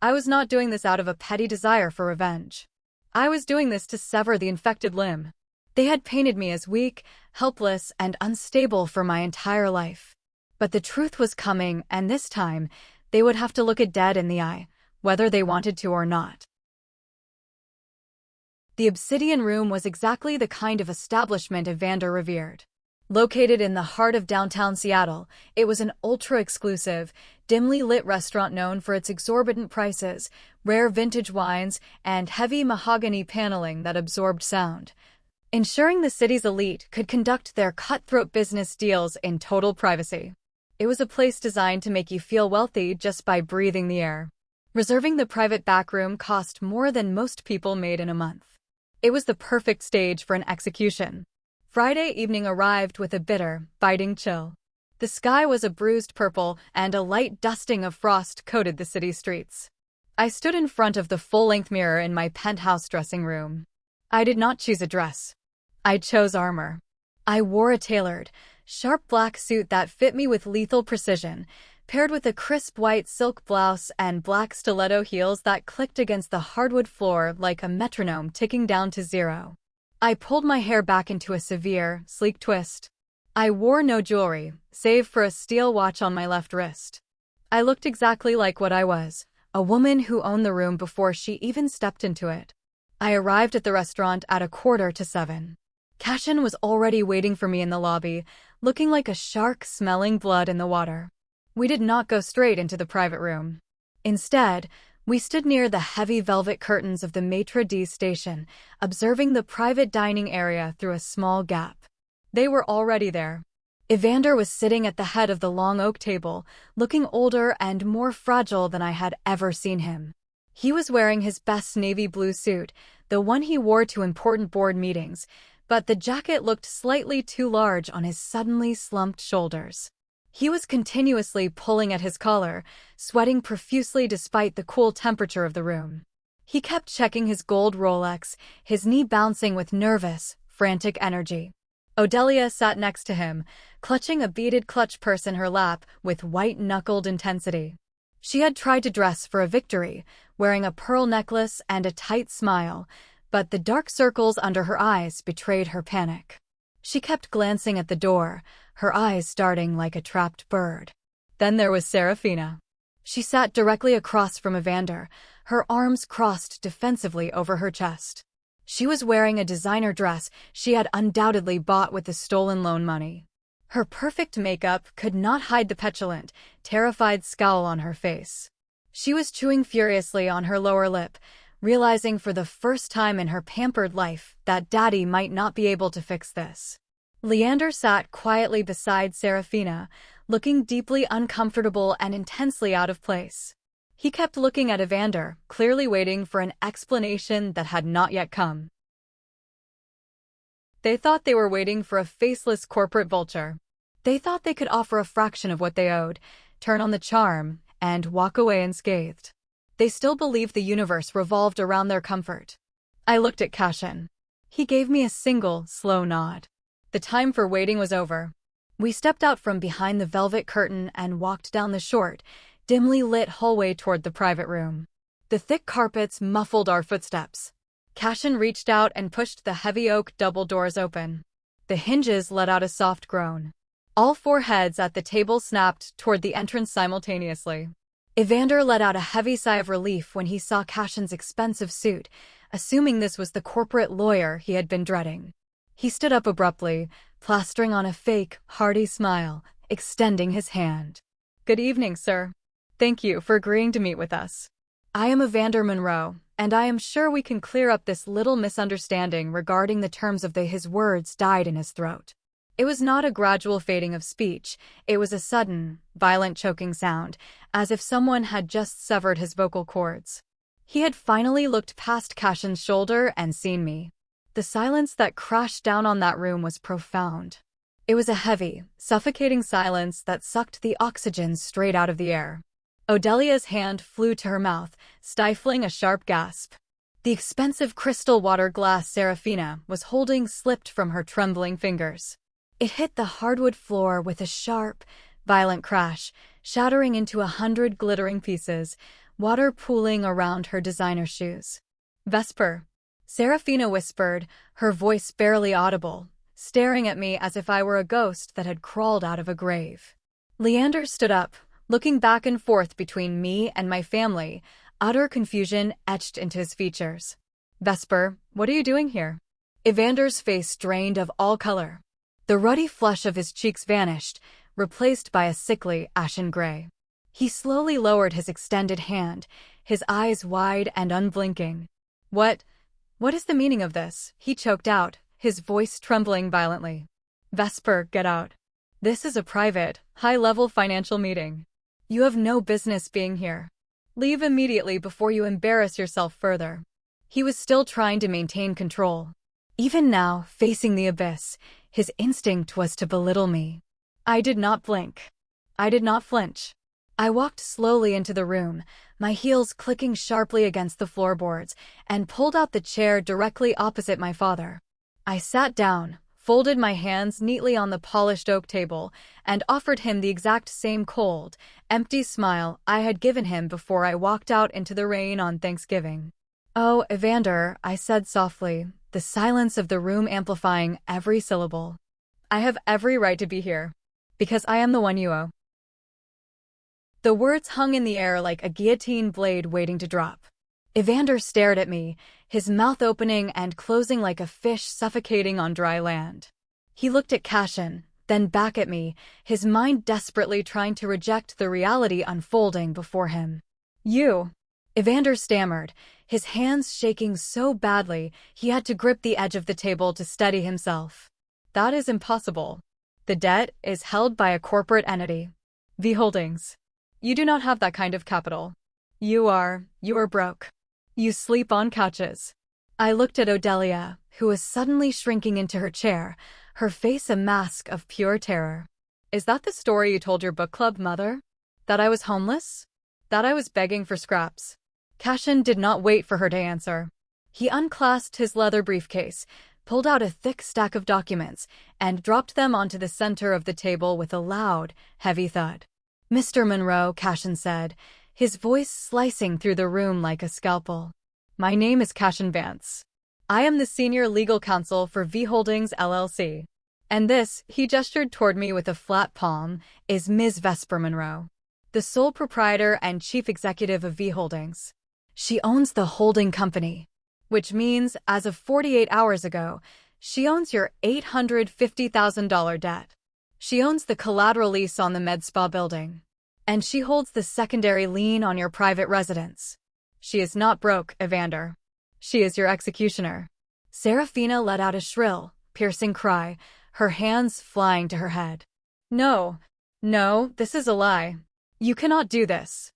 I was not doing this out of a petty desire for revenge. I was doing this to sever the infected limb. They had painted me as weak, helpless, and unstable for my entire life. But the truth was coming, and this time, they would have to look it dead in the eye, whether they wanted to or not. The Obsidian Room was exactly the kind of establishment Evander revered. Located in the heart of downtown Seattle, it was an ultra-exclusive, dimly lit restaurant known for its exorbitant prices, rare vintage wines, and heavy mahogany paneling that absorbed sound, ensuring the city's elite could conduct their cutthroat business deals in total privacy. It was a place designed to make you feel wealthy just by breathing the air. Reserving the private backroom cost more than most people made in a month. It was the perfect stage for an execution. Friday evening arrived with a bitter, biting chill. The sky was a bruised purple, and a light dusting of frost coated the city streets. I stood in front of the full-length mirror in my penthouse dressing room. I did not choose a dress. I chose armor. I wore a tailored, sharp black suit that fit me with lethal precision, paired with a crisp white silk blouse and black stiletto heels that clicked against the hardwood floor like a metronome ticking down to zero. I pulled my hair back into a severe, sleek twist. I wore no jewelry, save for a steel watch on my left wrist. I looked exactly like what I was, a woman who owned the room before she even stepped into it. I arrived at the restaurant at 6:45. Cashin was already waiting for me in the lobby, looking like a shark smelling blood in the water. We did not go straight into the private room. Instead, we stood near the heavy velvet curtains of the maitre d' station, observing the private dining area through a small gap. They were already there. Evander was sitting at the head of the long oak table, looking older and more fragile than I had ever seen him. He was wearing his best navy blue suit, the one he wore to important board meetings, but the jacket looked slightly too large on his suddenly slumped shoulders. He was continuously pulling at his collar, sweating profusely despite the cool temperature of the room. He kept checking his gold Rolex, his knee bouncing with nervous, frantic energy. Odelia sat next to him, clutching a beaded clutch purse in her lap with white-knuckled intensity. She had tried to dress for a victory, wearing a pearl necklace and a tight smile, but the dark circles under her eyes betrayed her panic. She kept glancing at the door, her eyes darting like a trapped bird. Then there was Serafina. She sat directly across from Evander, her arms crossed defensively over her chest. She was wearing a designer dress she had undoubtedly bought with the stolen loan money. Her perfect makeup could not hide the petulant, terrified scowl on her face. She was chewing furiously on her lower lip, realizing for the first time in her pampered life that Daddy might not be able to fix this. Leander sat quietly beside Serafina, looking deeply uncomfortable and intensely out of place. He kept looking at Evander, clearly waiting for an explanation that had not yet come. They thought they were waiting for a faceless corporate vulture. They thought they could offer a fraction of what they owed, turn on the charm, and walk away unscathed. They still believed the universe revolved around their comfort. I looked at Cashin. He gave me a single, slow nod. The time for waiting was over. We stepped out from behind the velvet curtain and walked down the short, dimly lit hallway toward the private room. The thick carpets muffled our footsteps. Cashin reached out and pushed the heavy oak double doors open. The hinges let out a soft groan. All four heads at the table snapped toward the entrance simultaneously. Evander let out a heavy sigh of relief when he saw Cashin's expensive suit, assuming this was the corporate lawyer he had been dreading. He stood up abruptly, plastering on a fake, hearty smile, extending his hand. "Good evening, sir. Thank you for agreeing to meet with us. I am Evander Monroe, and I am sure we can clear up this little misunderstanding regarding the terms of his words died in his throat." It was not a gradual fading of speech, it was a sudden, violent choking sound, as if someone had just severed his vocal cords. He had finally looked past Cashin's shoulder and seen me. The silence that crashed down on that room was profound. It was a heavy, suffocating silence that sucked the oxygen straight out of the air. Odelia's hand flew to her mouth, stifling a sharp gasp. The expensive crystal water glass Serafina was holding slipped from her trembling fingers. It hit the hardwood floor with a sharp, violent crash, shattering into 100 glittering pieces, water pooling around her designer shoes. "Vesper," Serafina whispered, her voice barely audible, staring at me as if I were a ghost that had crawled out of a grave. Leander stood up, looking back and forth between me and my family, utter confusion etched into his features. "Vesper, what are you doing here?" Evander's face drained of all color. The ruddy flush of his cheeks vanished, replaced by a sickly, ashen gray. He slowly lowered his extended hand, his eyes wide and unblinking. What is the meaning of this?" he choked out, his voice trembling violently. "Vesper, get out. This is a private, high-level financial meeting. You have no business being here. Leave immediately before you embarrass yourself further." He was still trying to maintain control. Even now, facing the abyss, his instinct was to belittle me. I did not blink. I did not flinch. I walked slowly into the room, my heels clicking sharply against the floorboards, and pulled out the chair directly opposite my father. I sat down, folded my hands neatly on the polished oak table, and offered him the exact same cold, empty smile I had given him before I walked out into the rain on Thanksgiving. "Oh, Evander," I said softly, the silence of the room amplifying every syllable. "I have every right to be here. Because I am the one you owe." The words hung in the air like a guillotine blade waiting to drop. Evander stared at me, his mouth opening and closing like a fish suffocating on dry land. He looked at Cashin, then back at me, his mind desperately trying to reject the reality unfolding before him. "You," Evander stammered, his hands shaking so badly he had to grip the edge of the table to steady himself. "That is impossible. The debt is held by a corporate entity. V Holdings. You do not have that kind of capital. You are broke. You sleep on couches." I looked at Odelia, who was suddenly shrinking into her chair, her face a mask of pure terror. "Is that the story you told your book club, Mother? That I was homeless? That I was begging for scraps?" Cashin did not wait for her to answer. He unclasped his leather briefcase, pulled out a thick stack of documents, and dropped them onto the center of the table with a loud, heavy thud. "Mr. Monroe," Cashin said, his voice slicing through the room like a scalpel. "My name is Cashin Vance. I am the senior legal counsel for V Holdings LLC. And this," he gestured toward me with a flat palm, "is Ms. Vesper Monroe, the sole proprietor and chief executive of V Holdings. She owns the holding company. Which means, as of 48 hours ago, she owns your $850,000 debt. She owns the collateral lease on the med spa building. And she holds the secondary lien on your private residence. She is not broke, Evander. She is your executioner." Serafina let out a shrill, piercing cry, her hands flying to her head. No, this is a lie. You cannot do this."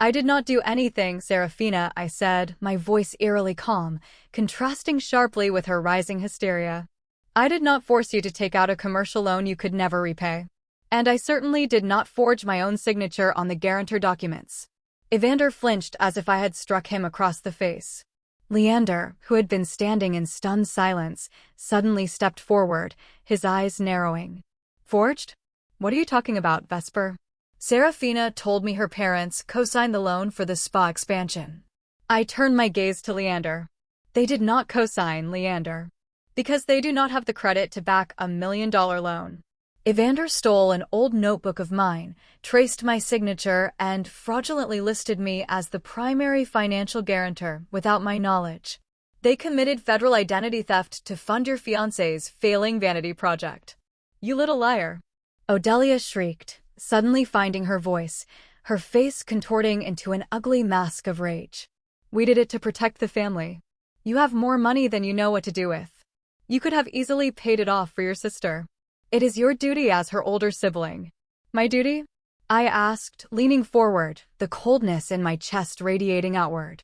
"I did not do anything, Serafina," I said, my voice eerily calm, contrasting sharply with her rising hysteria. "I did not force you to take out a commercial loan you could never repay. And I certainly did not forge my own signature on the guarantor documents." Evander flinched as if I had struck him across the face. Leander, who had been standing in stunned silence, suddenly stepped forward, his eyes narrowing. "Forged? What are you talking about, Vesper?" Serafina told me her parents co-signed the loan for the spa expansion. I turned my gaze to Leander. "They did not co-sign, Leander. Because they do not have the credit to back $1 million loan. Evander stole an old notebook of mine, traced my signature, and fraudulently listed me as the primary financial guarantor without my knowledge. They committed federal identity theft to fund your fiancé's failing vanity project. You little liar." Odelia shrieked, suddenly finding her voice, her face contorting into an ugly mask of rage. "We did it to protect the family. You have more money than you know what to do with. You could have easily paid it off for your sister. It is your duty as her older sibling." "My duty?" I asked, leaning forward, the coldness in my chest radiating outward.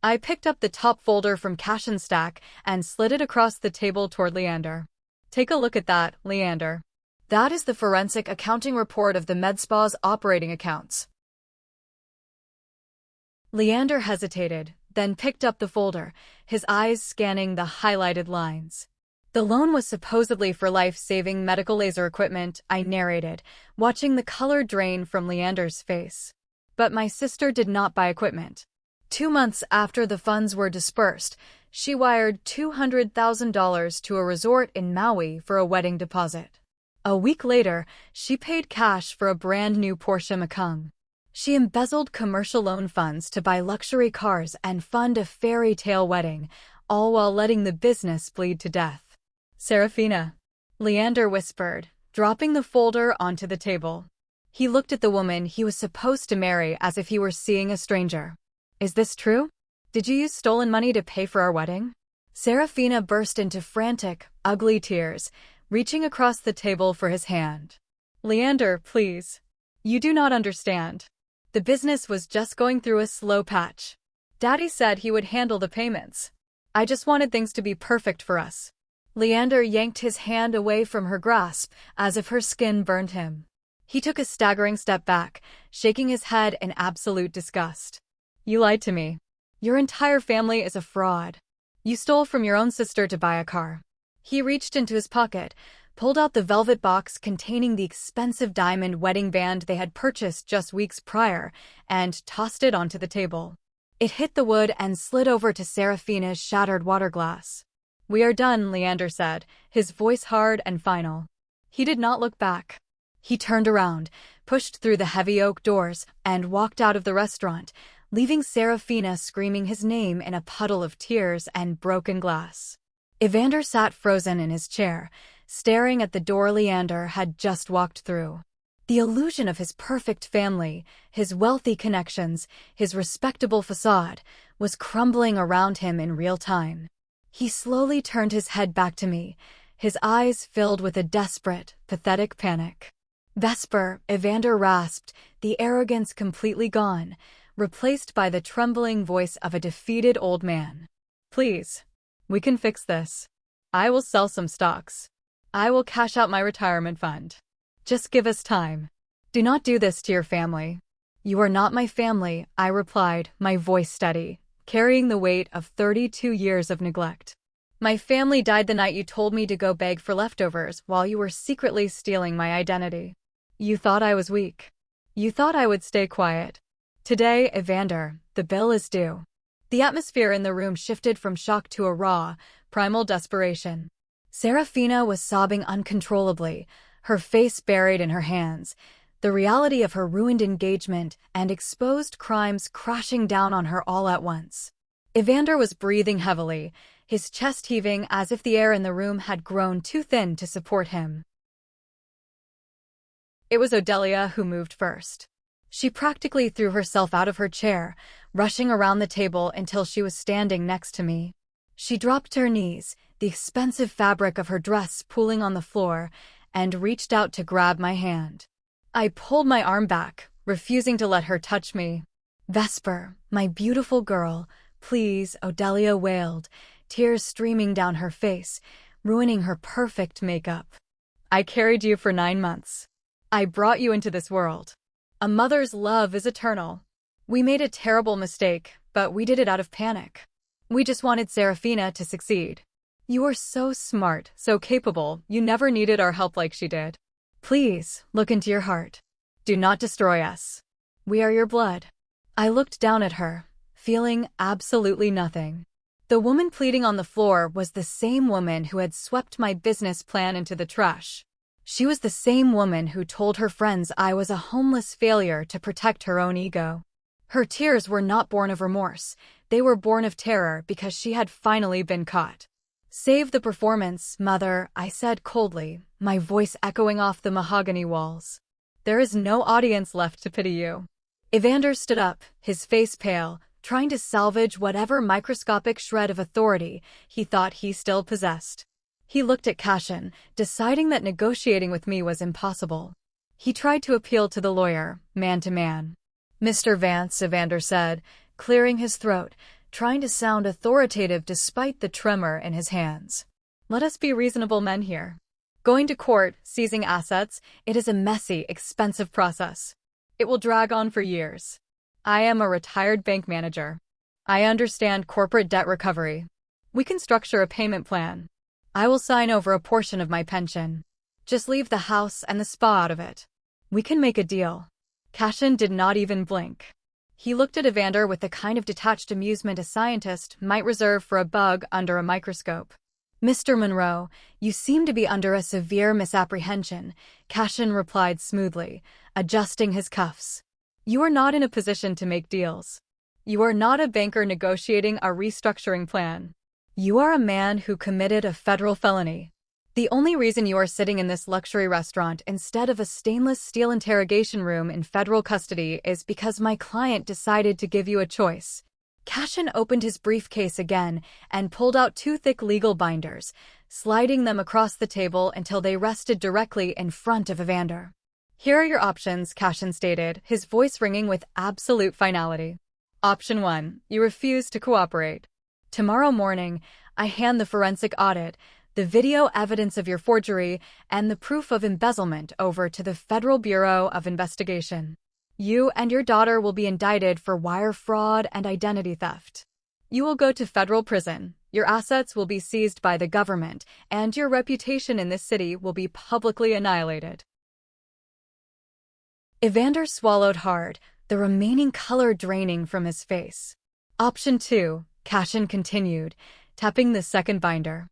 I picked up the top folder from Cash and Stack and slid it across the table toward Leander. Take a look at that, Leander. That is the forensic accounting report of the med spa's operating accounts. Leander hesitated, then picked up the folder, his eyes scanning the highlighted lines. The loan was supposedly for life-saving medical laser equipment, I narrated, watching the color drain from Leander's face. But my sister did not buy equipment. 2 months after the funds were dispersed, she wired $200,000 to a resort in Maui for a wedding deposit. A week later, she paid cash for a brand-new Porsche Macan. She embezzled commercial loan funds to buy luxury cars and fund a fairy tale wedding, all while letting the business bleed to death. Serafina, Leander whispered, dropping the folder onto the table. He looked at the woman he was supposed to marry as if he were seeing a stranger. Is this true? Did you use stolen money to pay for our wedding? Serafina burst into frantic, ugly tears, reaching across the table for his hand. Leander, please. You do not understand. The business was just going through a slow patch. Daddy said he would handle the payments. I just wanted things to be perfect for us. Leander yanked his hand away from her grasp, as if her skin burned him. He took a staggering step back, shaking his head in absolute disgust. You lied to me. Your entire family is a fraud. You stole from your own sister to buy a car. He reached into his pocket, pulled out the velvet box containing the expensive diamond wedding band they had purchased just weeks prior, and tossed it onto the table. It hit the wood and slid over to Serafina's shattered water glass. We are done, Leander said, his voice hard and final. He did not look back. He turned around, pushed through the heavy oak doors, and walked out of the restaurant, leaving Serafina screaming his name in a puddle of tears and broken glass. Evander sat frozen in his chair, staring at the door Leander had just walked through. The illusion of his perfect family, his wealthy connections, his respectable facade, was crumbling around him in real time. He slowly turned his head back to me, his eyes filled with a desperate, pathetic panic. Vesper, Evander rasped, the arrogance completely gone, replaced by the trembling voice of a defeated old man. Please. We can fix this. I will sell some stocks. I will cash out my retirement fund. Just give us time. Do not do this to your family. You are not my family, I replied, my voice steady, carrying the weight of 32 years of neglect. My family died the night you told me to go beg for leftovers while you were secretly stealing my identity. You thought I was weak. You thought I would stay quiet. Today, Evander, the bill is due. The atmosphere in the room shifted from shock to a raw, primal desperation. Serafina was sobbing uncontrollably, her face buried in her hands, the reality of her ruined engagement and exposed crimes crashing down on her all at once. Evander was breathing heavily, his chest heaving as if the air in the room had grown too thin to support him. It was Odelia who moved first. She practically threw herself out of her chair, rushing around the table until she was standing next to me. She dropped to her knees, the expensive fabric of her dress pooling on the floor, and reached out to grab my hand. I pulled my arm back, refusing to let her touch me. Vesper, my beautiful girl, please, Odelia wailed, tears streaming down her face, ruining her perfect makeup. I carried you for 9 months. I brought you into this world. A mother's love is eternal. We made a terrible mistake, but we did it out of panic. We just wanted Serafina to succeed. You are so smart, so capable, you never needed our help like she did. Please, look into your heart. Do not destroy us. We are your blood. I looked down at her, feeling absolutely nothing. The woman pleading on the floor was the same woman who had swept my business plan into the trash. She was the same woman who told her friends I was a homeless failure to protect her own ego. Her tears were not born of remorse, they were born of terror because she had finally been caught. Save the performance, mother, I said coldly, my voice echoing off the mahogany walls. There is no audience left to pity you. Evander stood up, his face pale, trying to salvage whatever microscopic shred of authority he thought he still possessed. He looked at Cashin, deciding that negotiating with me was impossible. He tried to appeal to the lawyer, man to man. Mr. Vance, Evander said, clearing his throat, trying to sound authoritative despite the tremor in his hands. Let us be reasonable men here. Going to court, seizing assets, it is a messy, expensive process. It will drag on for years. I am a retired bank manager. I understand corporate debt recovery. We can structure a payment plan. I will sign over a portion of my pension. Just leave the house and the spa out of it. We can make a deal. Cashin did not even blink. He looked at Evander with the kind of detached amusement a scientist might reserve for a bug under a microscope. Mr. Monroe, you seem to be under a severe misapprehension, Cashin replied smoothly, adjusting his cuffs. You are not in a position to make deals. You are not a banker negotiating a restructuring plan. You are a man who committed a federal felony. The only reason you are sitting in this luxury restaurant instead of a stainless steel interrogation room in federal custody is because my client decided to give you a choice. Cashin opened his briefcase again and pulled out two thick legal binders, sliding them across the table until they rested directly in front of Evander. Here are your options, Cashin stated, his voice ringing with absolute finality. Option 1. You refuse to cooperate. Tomorrow morning, I hand the forensic audit, the video evidence of your forgery, and the proof of embezzlement over to the Federal Bureau of Investigation. You and your daughter will be indicted for wire fraud and identity theft. You will go to federal prison, your assets will be seized by the government, and your reputation in this city will be publicly annihilated. Evander swallowed hard, the remaining color draining from his face. Option 2, Cashin continued, tapping the second binder.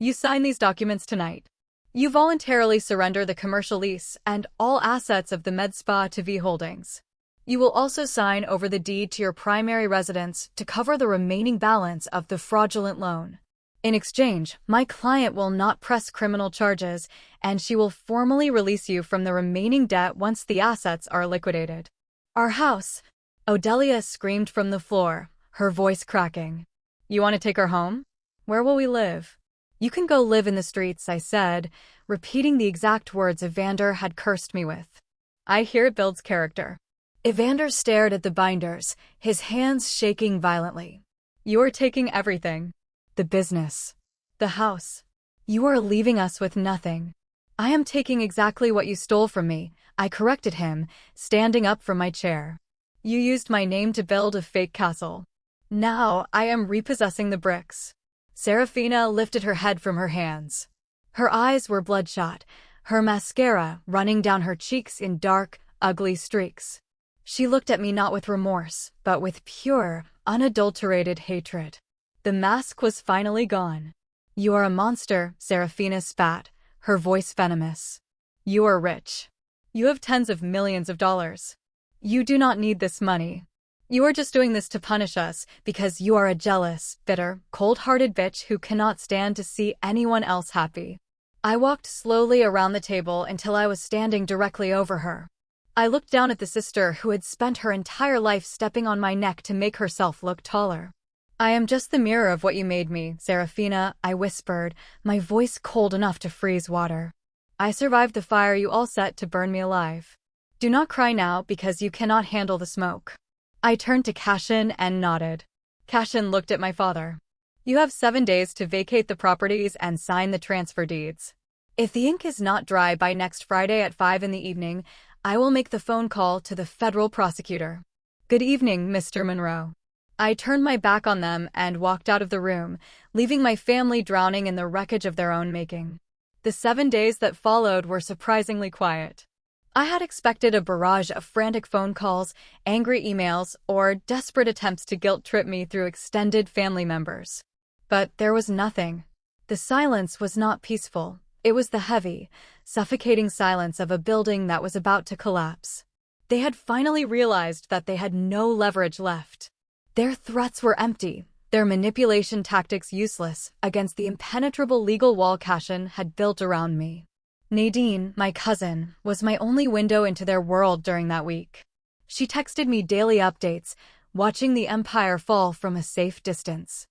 You sign these documents tonight. You voluntarily surrender the commercial lease and all assets of the med spa to V Holdings. You will also sign over the deed to your primary residence to cover the remaining balance of the fraudulent loan. In exchange, my client will not press criminal charges, and she will formally release you from the remaining debt once the assets are liquidated. Our house! Odelia screamed from the floor, her voice cracking. You want to take her home? Where will we live? You can go live in the streets, I said, repeating the exact words Evander had cursed me with. I hear it builds character. Evander stared at the binders, his hands shaking violently. You are taking everything. The business. The house. You are leaving us with nothing. I am taking exactly what you stole from me, I corrected him, standing up from my chair. You used my name to build a fake castle. Now I am repossessing the bricks. Serafina lifted her head from her hands. Her eyes were bloodshot, her mascara running down her cheeks in dark, ugly streaks. She looked at me not with remorse, but with pure, unadulterated hatred. The mask was finally gone. You are a monster, Serafina spat, her voice venomous. You are rich. You have tens of millions of dollars. You do not need this money. You are just doing this to punish us because you are a jealous, bitter, cold-hearted bitch who cannot stand to see anyone else happy. I walked slowly around the table until I was standing directly over her. I looked down at the sister who had spent her entire life stepping on my neck to make herself look taller. I am just the mirror of what you made me, Serafina, I whispered, my voice cold enough to freeze water. I survived the fire you all set to burn me alive. Do not cry now because you cannot handle the smoke. I turned to Cashin and nodded. Cashin looked at my father. You have 7 days to vacate the properties and sign the transfer deeds. If the ink is not dry by next Friday at 5 in the evening, I will make the phone call to the federal prosecutor. Good evening, Mr. Monroe. I turned my back on them and walked out of the room, leaving my family drowning in the wreckage of their own making. The 7 days that followed were surprisingly quiet. I had expected a barrage of frantic phone calls, angry emails, or desperate attempts to guilt-trip me through extended family members. But there was nothing. The silence was not peaceful. It was the heavy, suffocating silence of a building that was about to collapse. They had finally realized that they had no leverage left. Their threats were empty, their manipulation tactics useless against the impenetrable legal wall Cashin had built around me. Nadine, my cousin, was my only window into their world during that week. She texted me daily updates, watching the empire fall from a safe distance.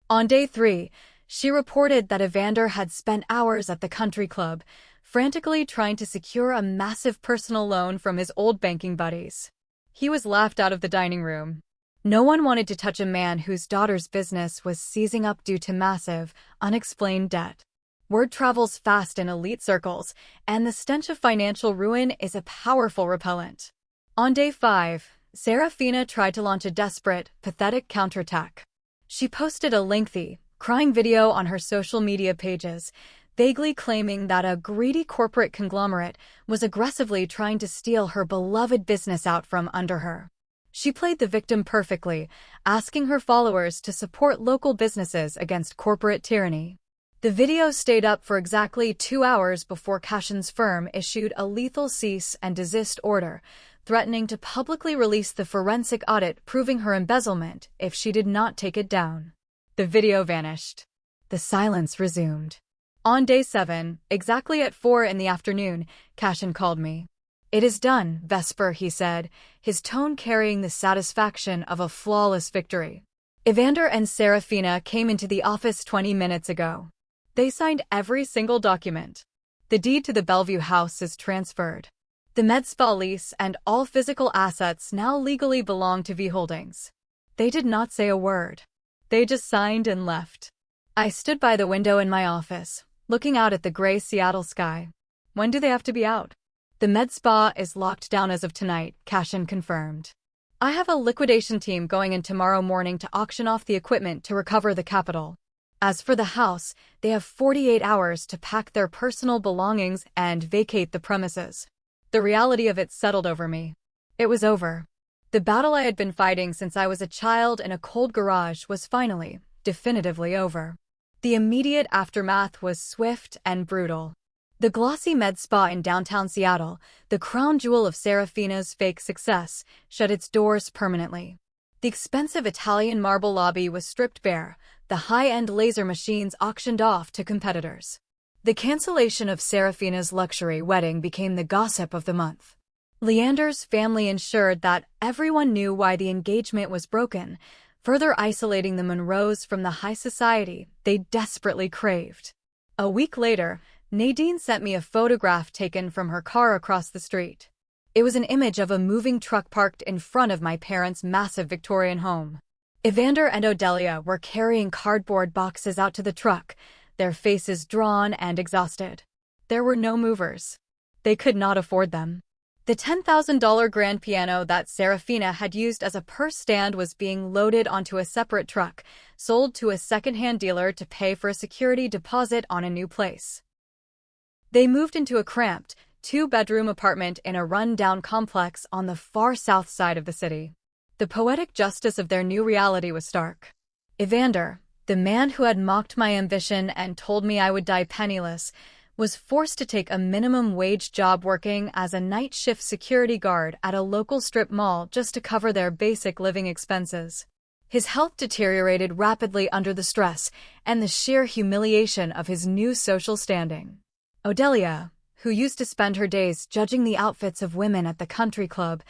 On day 3, she reported that Evander had spent hours at the country club, frantically trying to secure a massive personal loan from his old banking buddies. He was laughed out of the dining room. No one wanted to touch a man whose daughter's business was seizing up due to massive, unexplained debt. Word travels fast in elite circles, and the stench of financial ruin is a powerful repellent. On day 5, Serafina tried to launch a desperate, pathetic counterattack. She posted a lengthy, crying video on her social media pages, vaguely claiming that a greedy corporate conglomerate was aggressively trying to steal her beloved business out from under her. She played the victim perfectly, asking her followers to support local businesses against corporate tyranny. The video stayed up for exactly 2 hours before Cashin's firm issued a lethal cease and desist order, threatening to publicly release the forensic audit proving her embezzlement if she did not take it down. The video vanished. The silence resumed. On day 7, exactly at 4 in the afternoon, Cashin called me. "It is done, Vesper," he said, his tone carrying the satisfaction of a flawless victory. "Evander and Serafina came into the office 20 minutes ago. They signed every single document. The deed to the Bellevue house is transferred. The med spa lease and all physical assets now legally belong to V Holdings." They did not say a word. They just signed and left. I stood by the window in my office, looking out at the gray Seattle sky. "When do they have to be out?" "The med spa is locked down as of tonight," Cashin confirmed. "I have a liquidation team going in tomorrow morning to auction off the equipment to recover the capital. As for the house, they have 48 hours to pack their personal belongings and vacate the premises." The reality of it settled over me. It was over. The battle I had been fighting since I was a child in a cold garage was finally, definitively over. The immediate aftermath was swift and brutal. The glossy med spa in downtown Seattle, the crown jewel of Serafina's fake success, shut its doors permanently. The expensive Italian marble lobby was stripped bare, the high-end laser machines auctioned off to competitors. The cancellation of Serafina's luxury wedding became the gossip of the month. Leander's family ensured that everyone knew why the engagement was broken, further isolating the Monroes from the high society they desperately craved. A week later, Nadine sent me a photograph taken from her car across the street. It was an image of a moving truck parked in front of my parents' massive Victorian home. Evander and Odelia were carrying cardboard boxes out to the truck, their faces drawn and exhausted. There were no movers. They could not afford them. The $10,000 grand piano that Serafina had used as a purse stand was being loaded onto a separate truck, sold to a second-hand dealer to pay for a security deposit on a new place. They moved into a cramped, 2-bedroom apartment in a run-down complex on the far south side of the city. The poetic justice of their new reality was stark. Evander, the man who had mocked my ambition and told me I would die penniless, was forced to take a minimum-wage job working as a night shift security guard at a local strip mall just to cover their basic living expenses. His health deteriorated rapidly under the stress and the sheer humiliation of his new social standing. Odelia, who used to spend her days judging the outfits of women at the country club,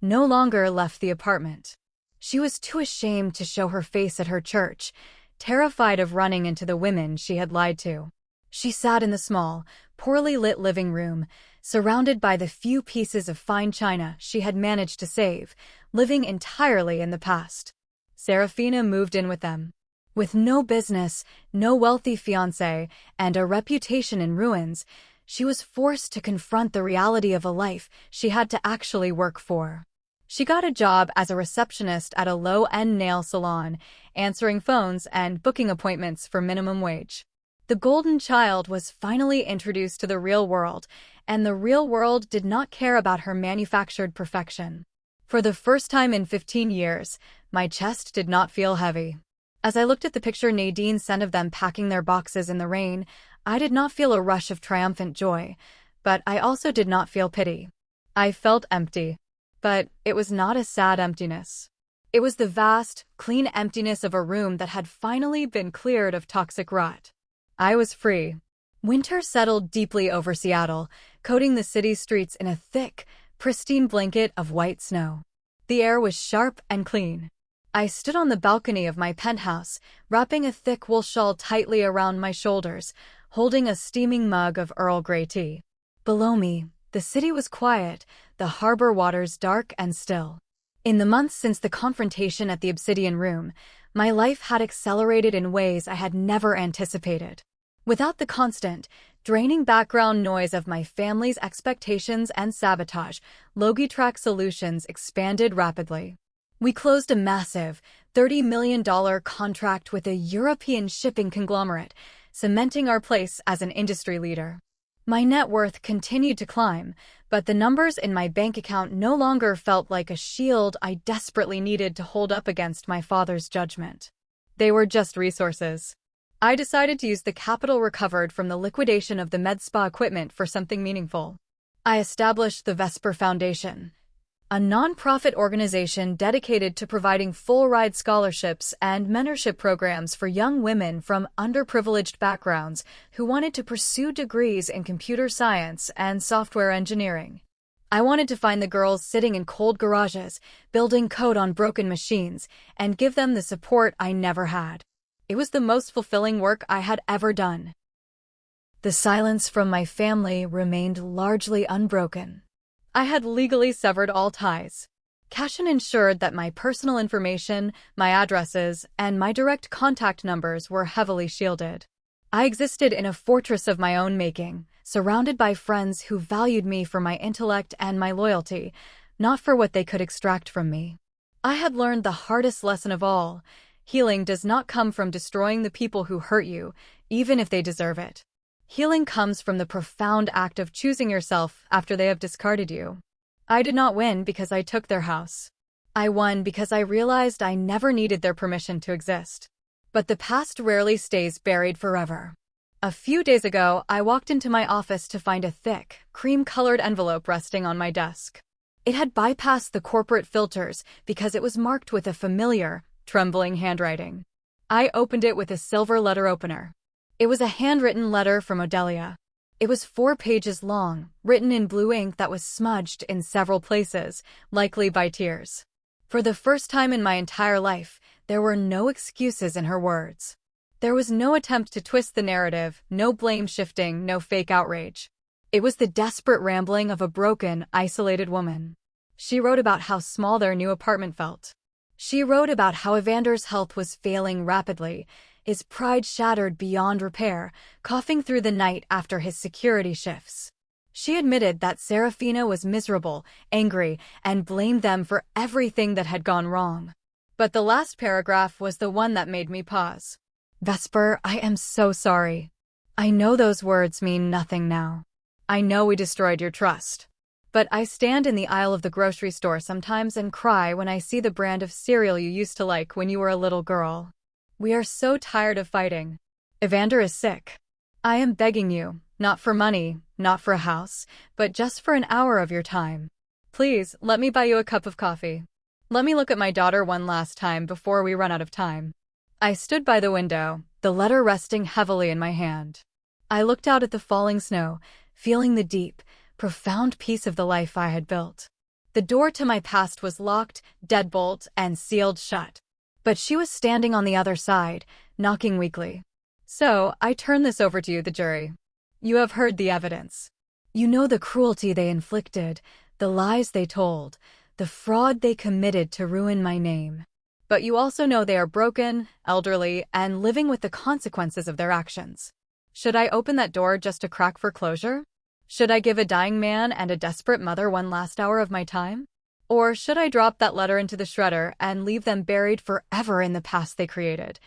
no longer left the apartment. She was too ashamed to show her face at her church, terrified of running into the women she had lied to. She sat in the small, poorly lit living room, surrounded by the few pieces of fine china she had managed to save, living entirely in the past. Serafina moved in with them. With no business, no wealthy fiancé, and a reputation in ruins, she was forced to confront the reality of a life she had to actually work for. She got a job as a receptionist at a low-end nail salon, answering phones and booking appointments for minimum wage. The golden child was finally introduced to the real world, and the real world did not care about her manufactured perfection. For the first time in 15 years, my chest did not feel heavy. As I looked at the picture Nadine sent of them packing their boxes in the rain, I did not feel a rush of triumphant joy, but I also did not feel pity. I felt empty. But it was not a sad emptiness. It was the vast, clean emptiness of a room that had finally been cleared of toxic rot. I was free. Winter settled deeply over Seattle, coating the city's streets in a thick, pristine blanket of white snow. The air was sharp and clean. I stood on the balcony of my penthouse, wrapping a thick wool shawl tightly around my shoulders, holding a steaming mug of Earl Grey tea. Below me, the city was quiet, the harbor waters dark and still. In the months since the confrontation at the Obsidian Room, my life had accelerated in ways I had never anticipated. Without the constant, draining background noise of my family's expectations and sabotage, Logitrack Solutions expanded rapidly. We closed a massive $30 million contract with a European shipping conglomerate, cementing our place as an industry leader. My net worth continued to climb, but the numbers in my bank account no longer felt like a shield I desperately needed to hold up against my father's judgment. They were just resources. I decided to use the capital recovered from the liquidation of the med spa equipment for something meaningful. I established the Vesper Foundation, a nonprofit organization dedicated to providing full-ride scholarships and mentorship programs for young women from underprivileged backgrounds who wanted to pursue degrees in computer science and software engineering. I wanted to find the girls sitting in cold garages, building code on broken machines, and give them the support I never had. It was the most fulfilling work I had ever done. The silence from my family remained largely unbroken. I had legally severed all ties. Cashin ensured that my personal information, my addresses, and my direct contact numbers were heavily shielded. I existed in a fortress of my own making, surrounded by friends who valued me for my intellect and my loyalty, not for what they could extract from me. I had learned the hardest lesson of all: healing does not come from destroying the people who hurt you, even if they deserve it. Healing comes from the profound act of choosing yourself after they have discarded you. I did not win because I took their house. I won because I realized I never needed their permission to exist. But the past rarely stays buried forever. A few days ago, I walked into my office to find a thick, cream-colored envelope resting on my desk. It had bypassed the corporate filters because it was marked with a familiar, trembling handwriting. I opened it with a silver letter opener. It was a handwritten letter from Odelia. It was 4 pages long, written in blue ink that was smudged in several places, likely by tears. For the first time in my entire life, there were no excuses in her words. There was no attempt to twist the narrative, no blame shifting, no fake outrage. It was the desperate rambling of a broken, isolated woman. She wrote about how small their new apartment felt. She wrote about how Evander's health was failing rapidly, his pride shattered beyond repair, coughing through the night after his security shifts. She admitted that Serafina was miserable, angry, and blamed them for everything that had gone wrong. But the last paragraph was the one that made me pause. Vesper, I am so sorry. I know those words mean nothing now. I know we destroyed your trust. But I stand in the aisle of the grocery store sometimes and cry when I see the brand of cereal you used to like when you were a little girl. We are so tired of fighting. Evander is sick. I am begging you, not for money, not for a house, but just for an hour of your time. Please, let me buy you a cup of coffee. Let me look at my daughter one last time before we run out of time. I stood by the window, the letter resting heavily in my hand. I looked out at the falling snow, feeling the deep, profound peace of the life I had built. The door to my past was locked, deadbolt, and sealed shut. But she was standing on the other side, knocking weakly. So, I turn this over to you, the jury. You have heard the evidence. You know the cruelty they inflicted, the lies they told, the fraud they committed to ruin my name. But you also know they are broken, elderly, and living with the consequences of their actions. Should I open that door just a crack for closure? Should I give a dying man and a desperate mother one last hour of my time? Or should I drop that letter into the shredder and leave them buried forever in the past they created?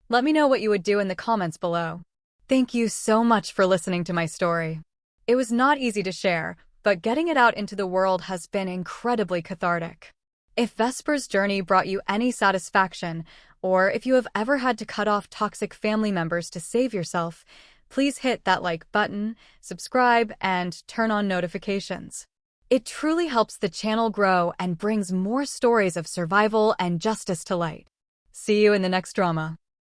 Let me know what you would do in the comments below. Thank you so much for listening to my story. It was not easy to share, but getting it out into the world has been incredibly cathartic. If Vesper's journey brought you any satisfaction, or if you have ever had to cut off toxic family members to save yourself, please hit that like button, subscribe, and turn on notifications. It truly helps the channel grow and brings more stories of survival and justice to light. See you in the next drama.